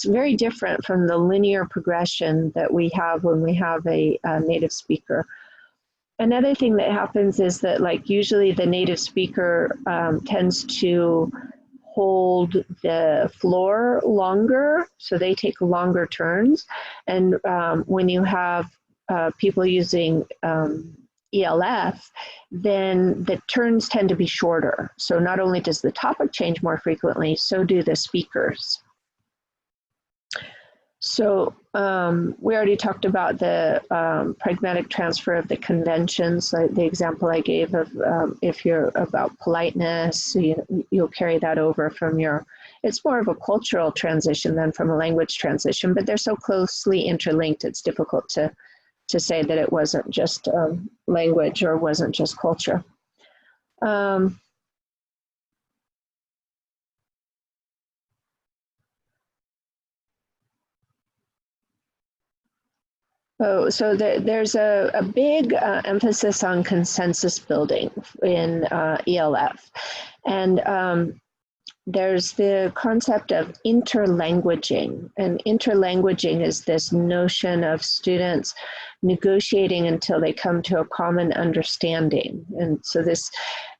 [SPEAKER 1] very different from the linear progression that we have when we have a native speaker. Another thing that happens is that, like, usually the native speaker tends to hold the floor longer, so they take longer turns. And when you have people using ELF, then the turns tend to be shorter. So not only does the topic change more frequently, so do the speakers. So we already talked about the pragmatic transfer of the conventions, like the example I gave of if you're about politeness, you'll carry that over from your, it's more of a cultural transition than from a language transition, but they're so closely interlinked, it's difficult to say that it wasn't just language or wasn't just culture. So there's a big emphasis on consensus building in ELF. And there's the concept of interlanguaging. And interlanguaging is this notion of students negotiating until they come to a common understanding. And so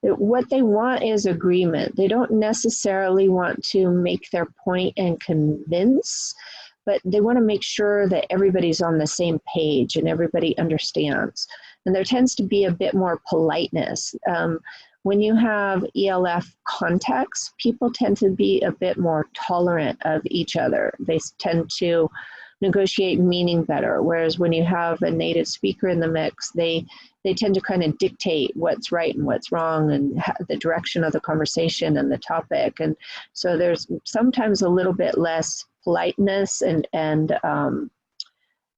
[SPEAKER 1] what they want is agreement. They don't necessarily want to make their point and convince, but they want to make sure that everybody's on the same page and everybody understands. And there tends to be a bit more politeness. When you have ELF context, people tend to be a bit more tolerant of each other. They tend to negotiate meaning better, whereas when you have a native speaker in the mix, they tend to kind of dictate what's right and what's wrong and the direction of the conversation and the topic. And so there's sometimes a little bit less politeness and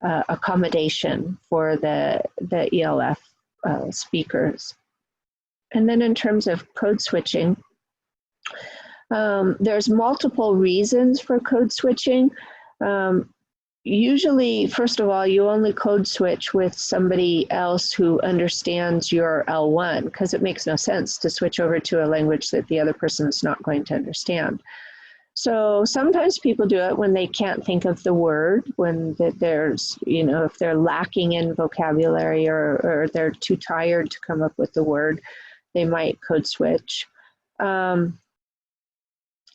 [SPEAKER 1] accommodation for the ELF speakers. And then in terms of code switching, there's multiple reasons for code switching. Usually, first of all, you only code switch with somebody else who understands your L1, because it makes no sense to switch over to a language that the other person is not going to understand. So sometimes people do it when they can't think of the word, when there's, if they're lacking in vocabulary or they're too tired to come up with the word, they might code switch.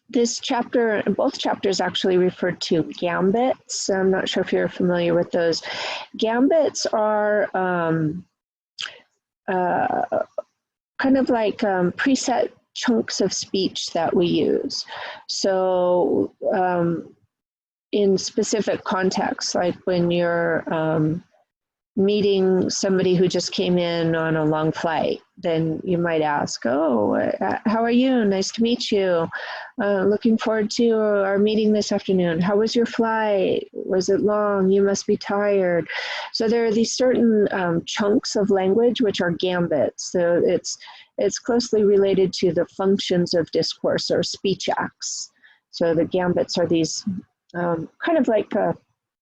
[SPEAKER 1] This chapter, both chapters actually referred to gambits. I'm not sure if you're familiar with those. Gambits are kind of like preset chunks of speech that we use. So in specific contexts, like when you're meeting somebody who just came in on a long flight, then you might ask, oh, how are you? Nice to meet you. Looking forward to our meeting this afternoon. How was your flight? Was it long? You must be tired. So there are these certain chunks of language which are gambits. So it's closely related to the functions of discourse or speech acts. So the gambits are these kind of like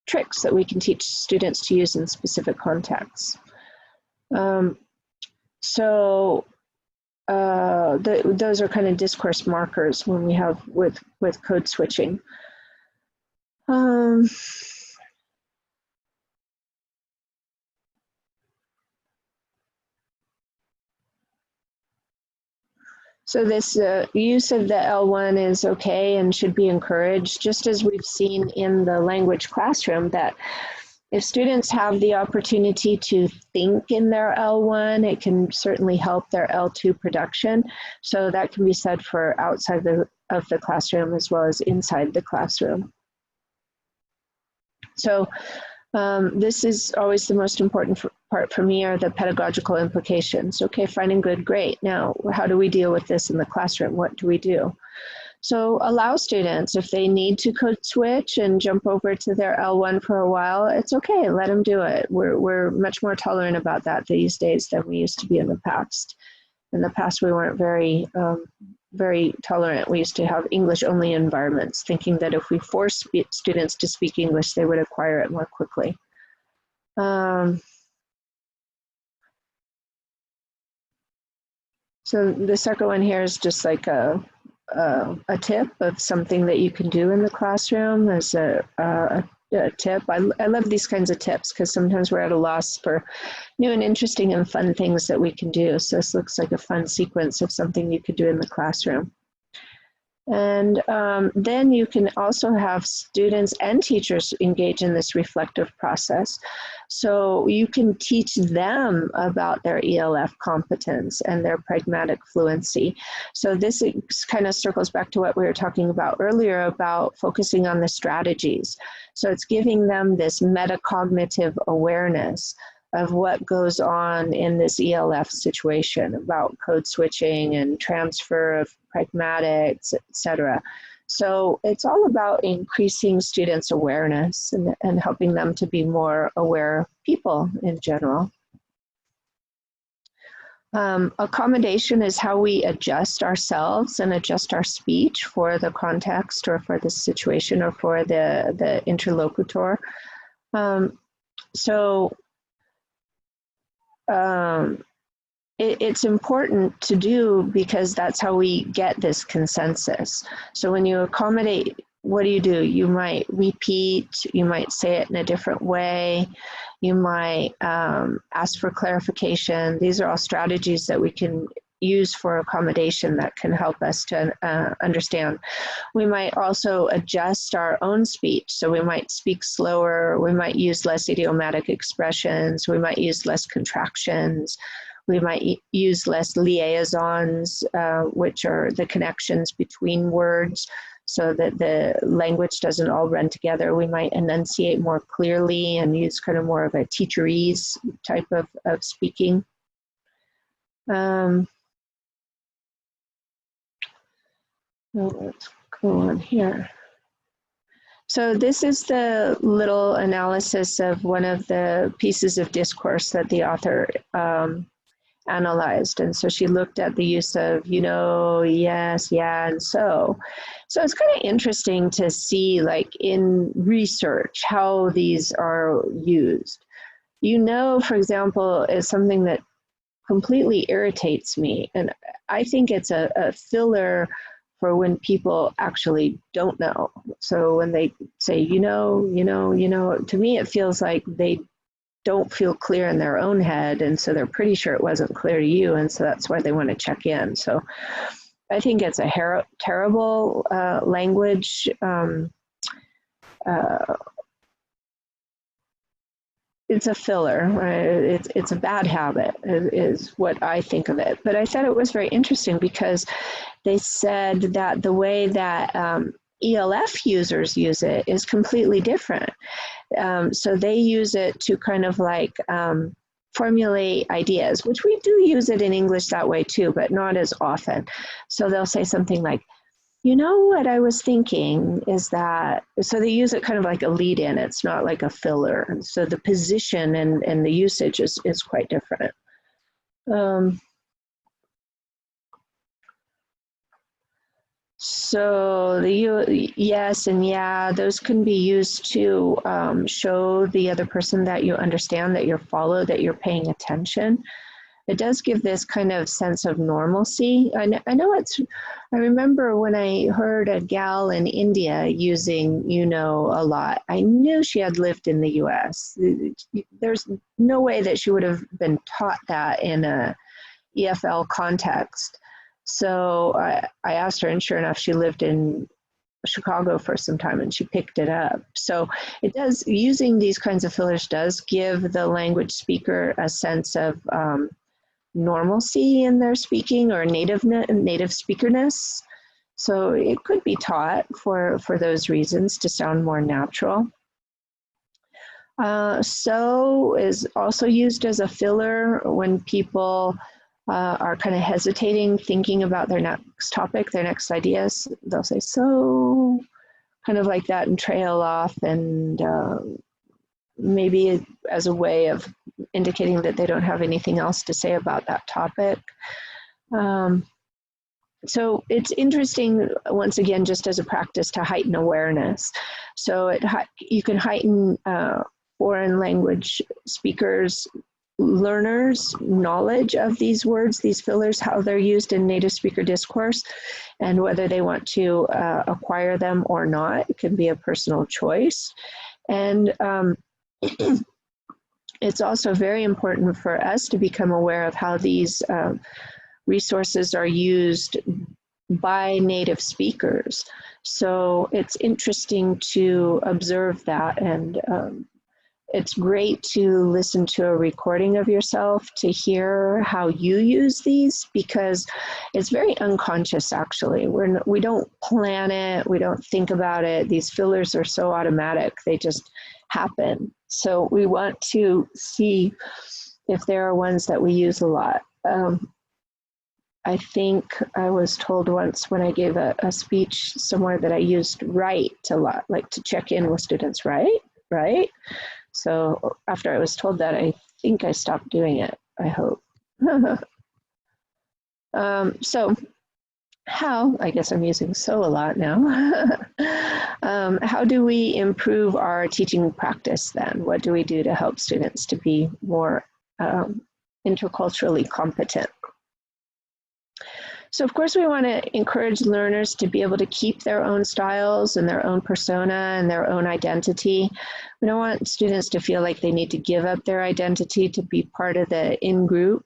[SPEAKER 1] tricks that we can teach students to use in specific contexts. So those are kind of discourse markers when we have with code switching. So this use of the L1 is okay and should be encouraged, just as we've seen in the language classroom, that if students have the opportunity to think in their L1, it can certainly help their L2 production. So that can be said for outside of the classroom as well as inside the classroom. So this is always the most important part for me, are the pedagogical implications. Okay, fine and good, great. Now, how do we deal with this in the classroom? What do we do? So allow students, if they need to code switch and jump over to their L1 for a while, it's okay, let them do it. We're much more tolerant about that these days than we used to be in the past. In the past, we weren't very very tolerant. We used to have English-only environments, thinking that if we forced students to speak English, they would acquire it more quickly. So the second one here is just like a tip of something that you can do in the classroom as a tip. I love these kinds of tips because sometimes we're at a loss for new and interesting and fun things that we can do. So this looks like a fun sequence of something you could do in the classroom. And then you can also have students and teachers engage in this reflective process. So you can teach them about their ELF competence and their pragmatic fluency. So this kind of circles back to what we were talking about earlier about focusing on the strategies. So it's giving them this metacognitive awareness of what goes on in this ELF situation about code switching and transfer of pragmatics, etc. So it's all about increasing students' awareness and helping them to be more aware people in general. Accommodation is how we adjust ourselves and adjust our speech for the context or for the situation or for the interlocutor. It's important to do because that's how we get this consensus. So when you accommodate, what do? You might repeat, you might say it in a different way, you might ask for clarification. These are all strategies that we can use for accommodation that can help us to understand. We might also adjust our own speech. So we might speak slower, we might use less idiomatic expressions, we might use less contractions, we might use less liaisons, which are the connections between words so that the language doesn't all run together. We might enunciate more clearly and use kind of more of a teacherese type of speaking. Let's go on here. So this is the little analysis of one of the pieces of discourse that the author analyzed. And so she looked at the use of, you know, yes, yeah, and so. So it's kind of interesting to see, like in research, how these are used. You know, for example, is something that completely irritates me. And I think it's a filler for when people actually don't know. So when they say, you know, to me it feels like they don't feel clear in their own head, and so they're pretty sure it wasn't clear to you, and so that's why they want to check in. So I think it's a terrible language it's a filler, right? It's a bad habit is what I think of it. But I thought it was very interesting because they said that the way that ELF users use it is completely different. So they use it to kind of like formulate ideas, which we do use it in English that way too, but not as often. So they'll say something like, you know, what I was thinking is that, so they use it kind of like a lead in, it's not like a filler. So the position and the usage is quite different. So the yes and yeah, those can be used to show the other person that you understand, that you're followed, that you're paying attention. It does give this kind of sense of normalcy. I know I remember when I heard a gal in India using, you know, a lot, I knew she had lived in the US. There's no way that she would have been taught that in a EFL context. So I asked her, and sure enough, she lived in Chicago for some time and she picked it up. So it does, using these kinds of fillers does give the language speaker a sense of normalcy in their speaking or native speakerness. So it could be taught for those reasons to sound more natural. So is also used as a filler when people are kind of hesitating, thinking about their next topic, their next ideas. They'll say so, kind of like that, and trail off, and maybe as a way of indicating that they don't have anything else to say about that topic. So it's interesting, once again, just as a practice to heighten awareness. So you can heighten foreign language speakers, learners' knowledge of these words, these fillers, how they're used in native speaker discourse, and whether they want to acquire them or not. It can be a personal choice. And it's also very important for us to become aware of how these resources are used by native speakers. So it's interesting to observe that, and it's great to listen to a recording of yourself to hear how you use these, because it's very unconscious actually. We don't plan it, we don't think about it. These fillers are so automatic, they just happen. So we want to see if there are ones that we use a lot. I think I was told once when I gave a speech somewhere that I used right a lot, like to check in with students, right? So after I was told that, I think I stopped doing it, I hope. So how, I guess I'm using so a lot now. How do we improve our teaching practice then? What do we do to help students to be more interculturally competent? So of course we want to encourage learners to be able to keep their own styles and their own persona and their own identity. We don't want students to feel like they need to give up their identity to be part of the in-group.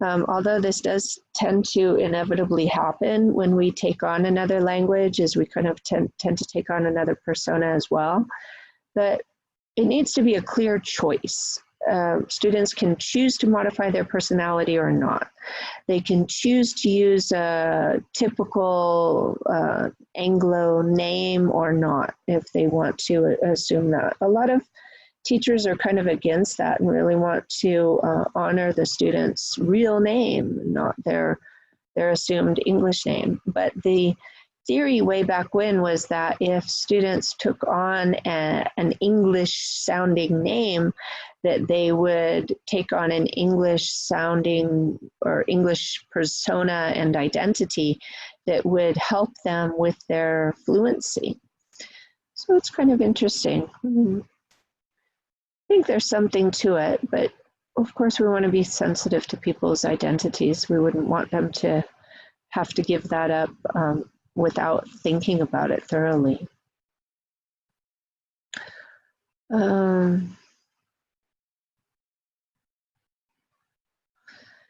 [SPEAKER 1] Although this does tend to inevitably happen when we take on another language, as we kind of tend to take on another persona as well. But it needs to be a clear choice. Students can choose to modify their personality or not. They can choose to use a typical Anglo name or not if they want to assume that. A lot of teachers are kind of against that and really want to honor the student's real name, not their assumed English name. But the theory way back when was that if students took on an English sounding name, that they would take on an English sounding or English persona and identity that would help them with their fluency. So it's kind of interesting. I think there's something to it, but of course we want to be sensitive to people's identities. We wouldn't want them to have to give that up without thinking about it thoroughly.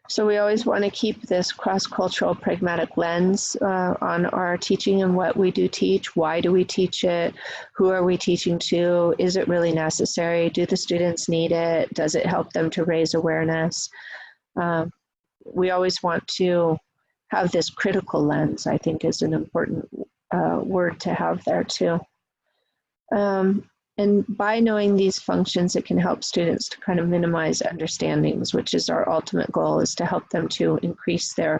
[SPEAKER 1] So we always want to keep this cross-cultural pragmatic lens on our teaching and what we do teach. Why do we teach it? Who are we teaching to? Is it really necessary? Do the students need it? Does it help them to raise awareness? We always want to have this critical lens, I think is an important word to have there too. And by knowing these functions, it can help students to kind of minimize understandings, which is our ultimate goal, is to help them to increase their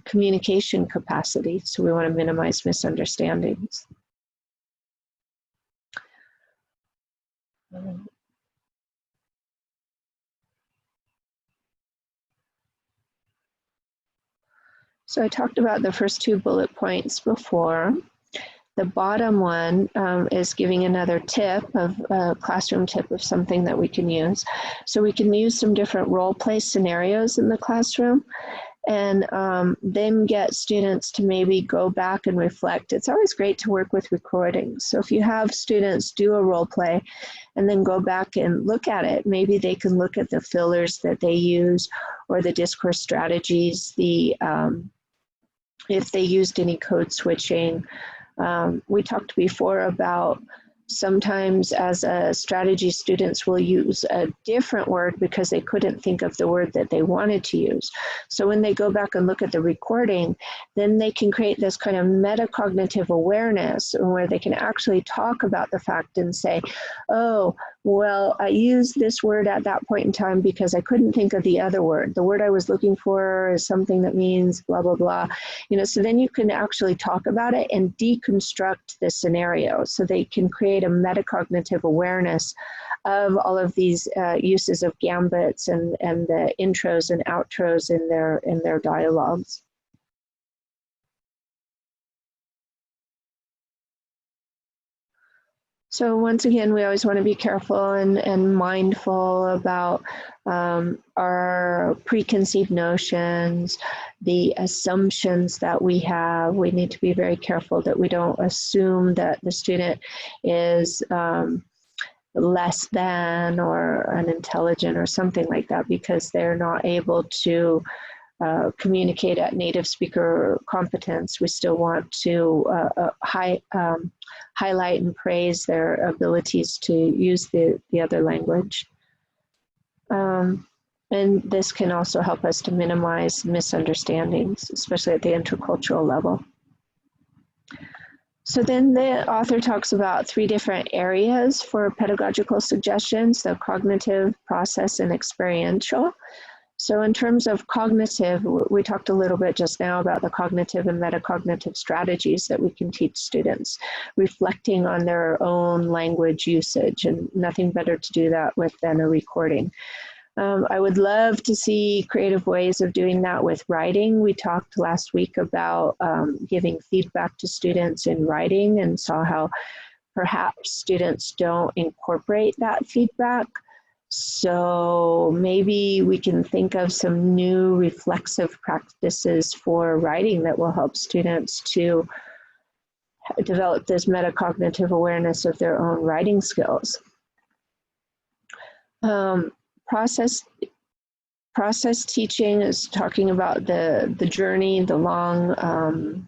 [SPEAKER 1] communication capacity. So we want to minimize misunderstandings. So I talked about the first two bullet points before. The bottom one is giving another tip of a classroom tip of something that we can use. So we can use some different role play scenarios in the classroom and then get students to maybe go back and reflect. It's always great to work with recordings. So if you have students do a role play and then go back and look at it, maybe they can look at the fillers that they use or the discourse strategies, if they used any code switching. We talked before about sometimes as a strategy, students will use a different word because they couldn't think of the word that they wanted to use. So when they go back and look at the recording, then they can create this kind of metacognitive awareness where they can actually talk about the fact and say, oh, well, I used this word at that point in time because I couldn't think of the other word. The word I was looking for is something that means blah, blah, blah. You know, so then you can actually talk about it and deconstruct the scenario so they can create a metacognitive awareness of all of these uses of gambits and the intros and outros in their dialogues. So once again, we always want to be careful and mindful about our preconceived notions, the assumptions that we have. We need to be very careful that we don't assume that the student is less than or unintelligent or something like that because they're not able to communicate at native speaker competence. We still want to highlight and praise their abilities to use the other language. And this can also help us to minimize misunderstandings, especially at the intercultural level. So then the author talks about 3 different areas for pedagogical suggestions: the cognitive, process, and experiential. So in terms of cognitive, we talked a little bit just now about the cognitive and metacognitive strategies that we can teach students, reflecting on their own language usage, and nothing better to do that with than a recording. I would love to see creative ways of doing that with writing. We talked last week about giving feedback to students in writing and saw how perhaps students don't incorporate that feedback. So maybe we can think of some new reflexive practices for writing that will help students to develop this metacognitive awareness of their own writing skills. Process teaching is talking about the journey, the long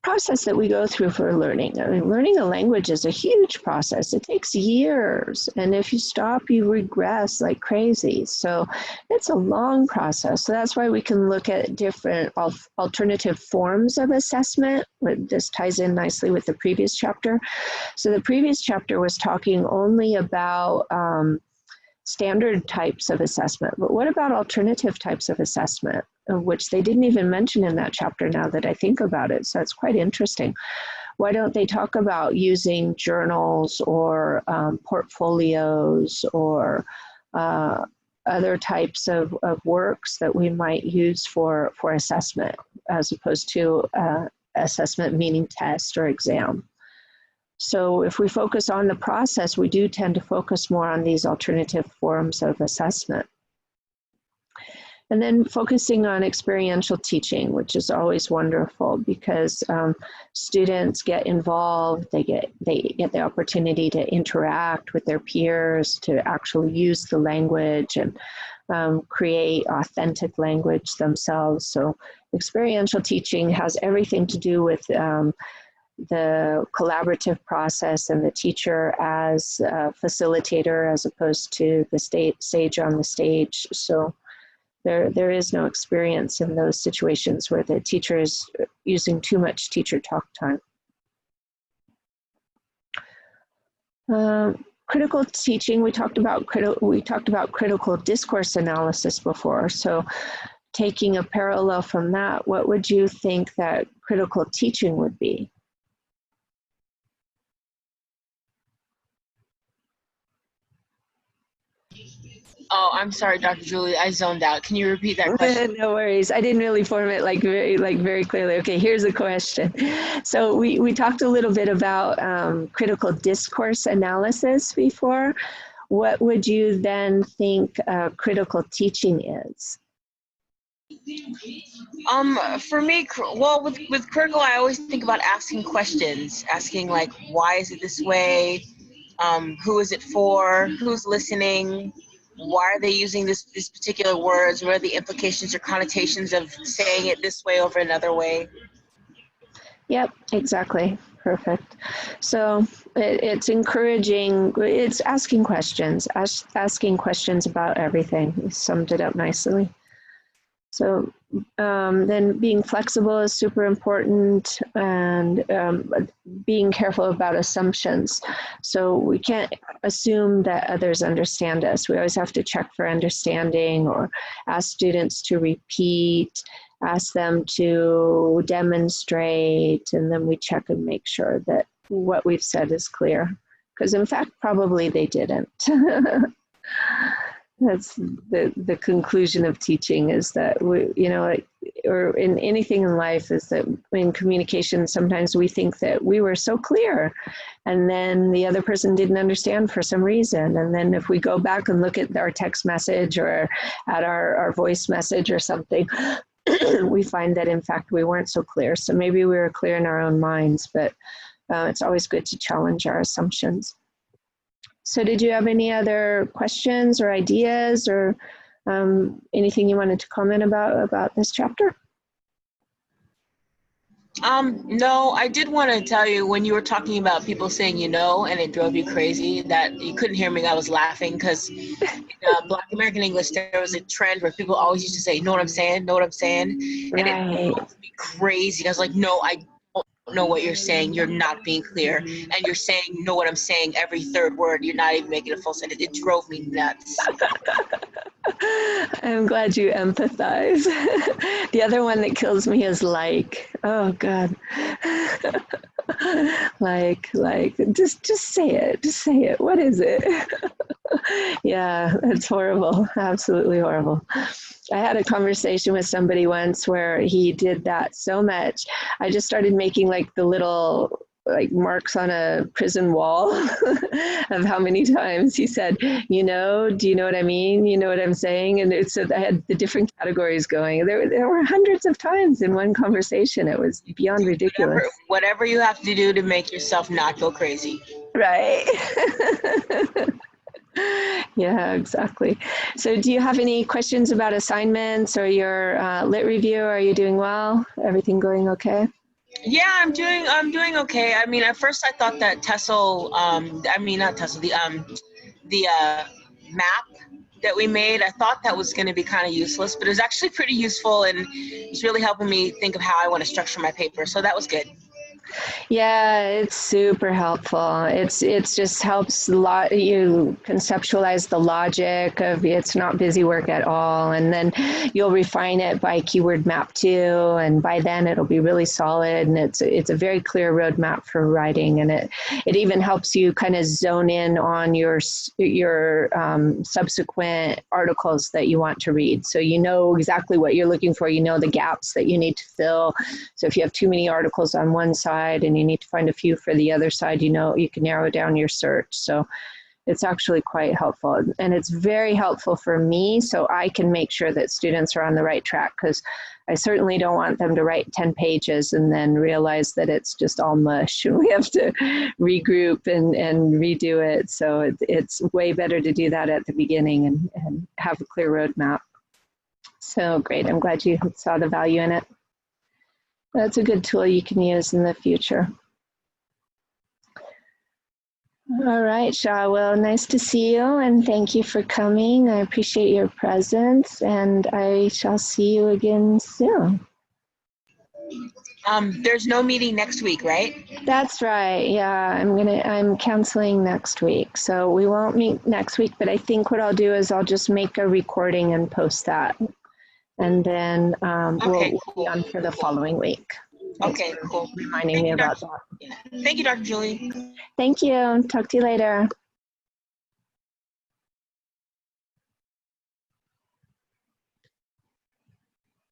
[SPEAKER 1] process that we go through for learning. I mean, learning a language is a huge process. It takes years, and if you stop, you regress like crazy. So it's a long process. So that's why we can look at different alternative forms of assessment. This ties in nicely with the previous chapter. So the previous chapter was talking only about standard types of assessment, but what about alternative types of assessment, which they didn't even mention in that chapter now that I think about it, so it's quite interesting. Why don't they talk about using journals or portfolios or other types of works that we might use for assessment, as opposed to assessment meaning test or exam? So if we focus on the process, we do tend to focus more on these alternative forms of assessment. And then focusing on experiential teaching, which is always wonderful because students get involved, they get the opportunity to interact with their peers, to actually use the language and create authentic language themselves. So experiential teaching has everything to do with the collaborative process and the teacher as a facilitator as opposed to the sage on the stage. So there is no experience in those situations where the teacher is using too much teacher talk time. Critical teaching, we talked about critical discourse analysis before. So taking a parallel from that, what would you think that critical teaching would be?
[SPEAKER 2] Oh, I'm sorry, Dr. Julie, I zoned out. Can you repeat that question?
[SPEAKER 1] No worries. I didn't really form it very clearly. Okay, here's the question. So we talked a little bit about critical discourse analysis before. What would you then think critical teaching is?
[SPEAKER 2] For me, well, with critical, I always think about asking questions, asking like, why is it this way? Who is it for? Who's listening? Why are they using these particular words? What are the implications or connotations of saying it this way over another way?
[SPEAKER 1] Yep, exactly. Perfect. So it's encouraging, it's asking questions, asking questions about everything. You summed it up nicely. So then being flexible is super important, and being careful about assumptions. So we can't assume that others understand us. We always have to check for understanding, or ask students to repeat, ask them to demonstrate, and then we check and make sure that what we've said is clear. Because in fact, probably they didn't. That's the conclusion of teaching, is that or in anything in life, is that in communication, sometimes we think that we were so clear and then the other person didn't understand for some reason. And then if we go back and look at our text message or at our voice message or something, we find that in fact we weren't so clear. So maybe we were clear in our own minds, but it's always good to challenge our assumptions. So did you have any other questions or ideas or anything you wanted to comment about this chapter?
[SPEAKER 2] No, I did want to tell you, when you were talking about people saying, you know, and it drove you crazy, that you couldn't hear me. I was laughing because in Black American English, there was a trend where people always used to say, know what I'm saying? Know what I'm saying? And
[SPEAKER 1] Right.
[SPEAKER 2] it drove me crazy. I was like, no, I don't know what you're saying. You're not being clear. And you're saying, know what I'm saying, every third word. You're not even making a full sentence. It drove me nuts.
[SPEAKER 1] I'm glad you empathize. The other one that kills me is like, oh God. like, just say it. Just say it. What is it? Yeah, it's horrible. Absolutely horrible. I had a conversation with somebody once where he did that so much. I just started making like the little like marks on a prison wall of how many times he said, you know, do you know what I mean? You know what I'm saying? And it's, I had the different categories going. There were hundreds of times in one conversation. It was beyond ridiculous.
[SPEAKER 2] Whatever you have to do to make yourself not go crazy.
[SPEAKER 1] Right. Yeah, exactly. So do you have any questions about assignments or your lit review? Are you doing well? Everything going okay?
[SPEAKER 2] Yeah, I'm doing okay. I mean, at first I thought that TESOL, not TESOL, the map that we made, I thought that was going to be kind of useless, but it was actually pretty useful, and it's really helping me think of how I want to structure my paper. So that was good.
[SPEAKER 1] Yeah, it's super helpful. It's just helps you conceptualize the logic of it's not busy work at all, and then you'll refine it by keyword map too, and by then it'll be really solid, and it's a very clear roadmap for writing, and it even helps you kind of zone in on your subsequent articles that you want to read. So you know exactly what you're looking for. You know the gaps that you need to fill. So if you have too many articles on one side and you need to find a few for the other side, you know, you can narrow down your search. So it's actually quite helpful, and it's very helpful for me so I can make sure that students are on the right track, because I certainly don't want them to write 10 pages and then realize that it's just all mush and we have to regroup and redo it. So it's way better to do that at the beginning and have a clear roadmap. So great, I'm glad you saw the value in it. That's a good tool you can use in the future. All right, Shah. Well, nice to see you, and thank you for coming. I appreciate your presence, and I shall see you again soon.
[SPEAKER 2] There's no meeting next week, right?
[SPEAKER 1] That's right. Yeah, I'm canceling next week, so we won't meet next week. But I think what I'll do is I'll just make a recording and post that, and then we'll be on for the following week.
[SPEAKER 2] Okay, cool.
[SPEAKER 1] Reminding me about that.
[SPEAKER 2] Thank you, Dr. Julie.
[SPEAKER 1] Thank you. Talk to you later.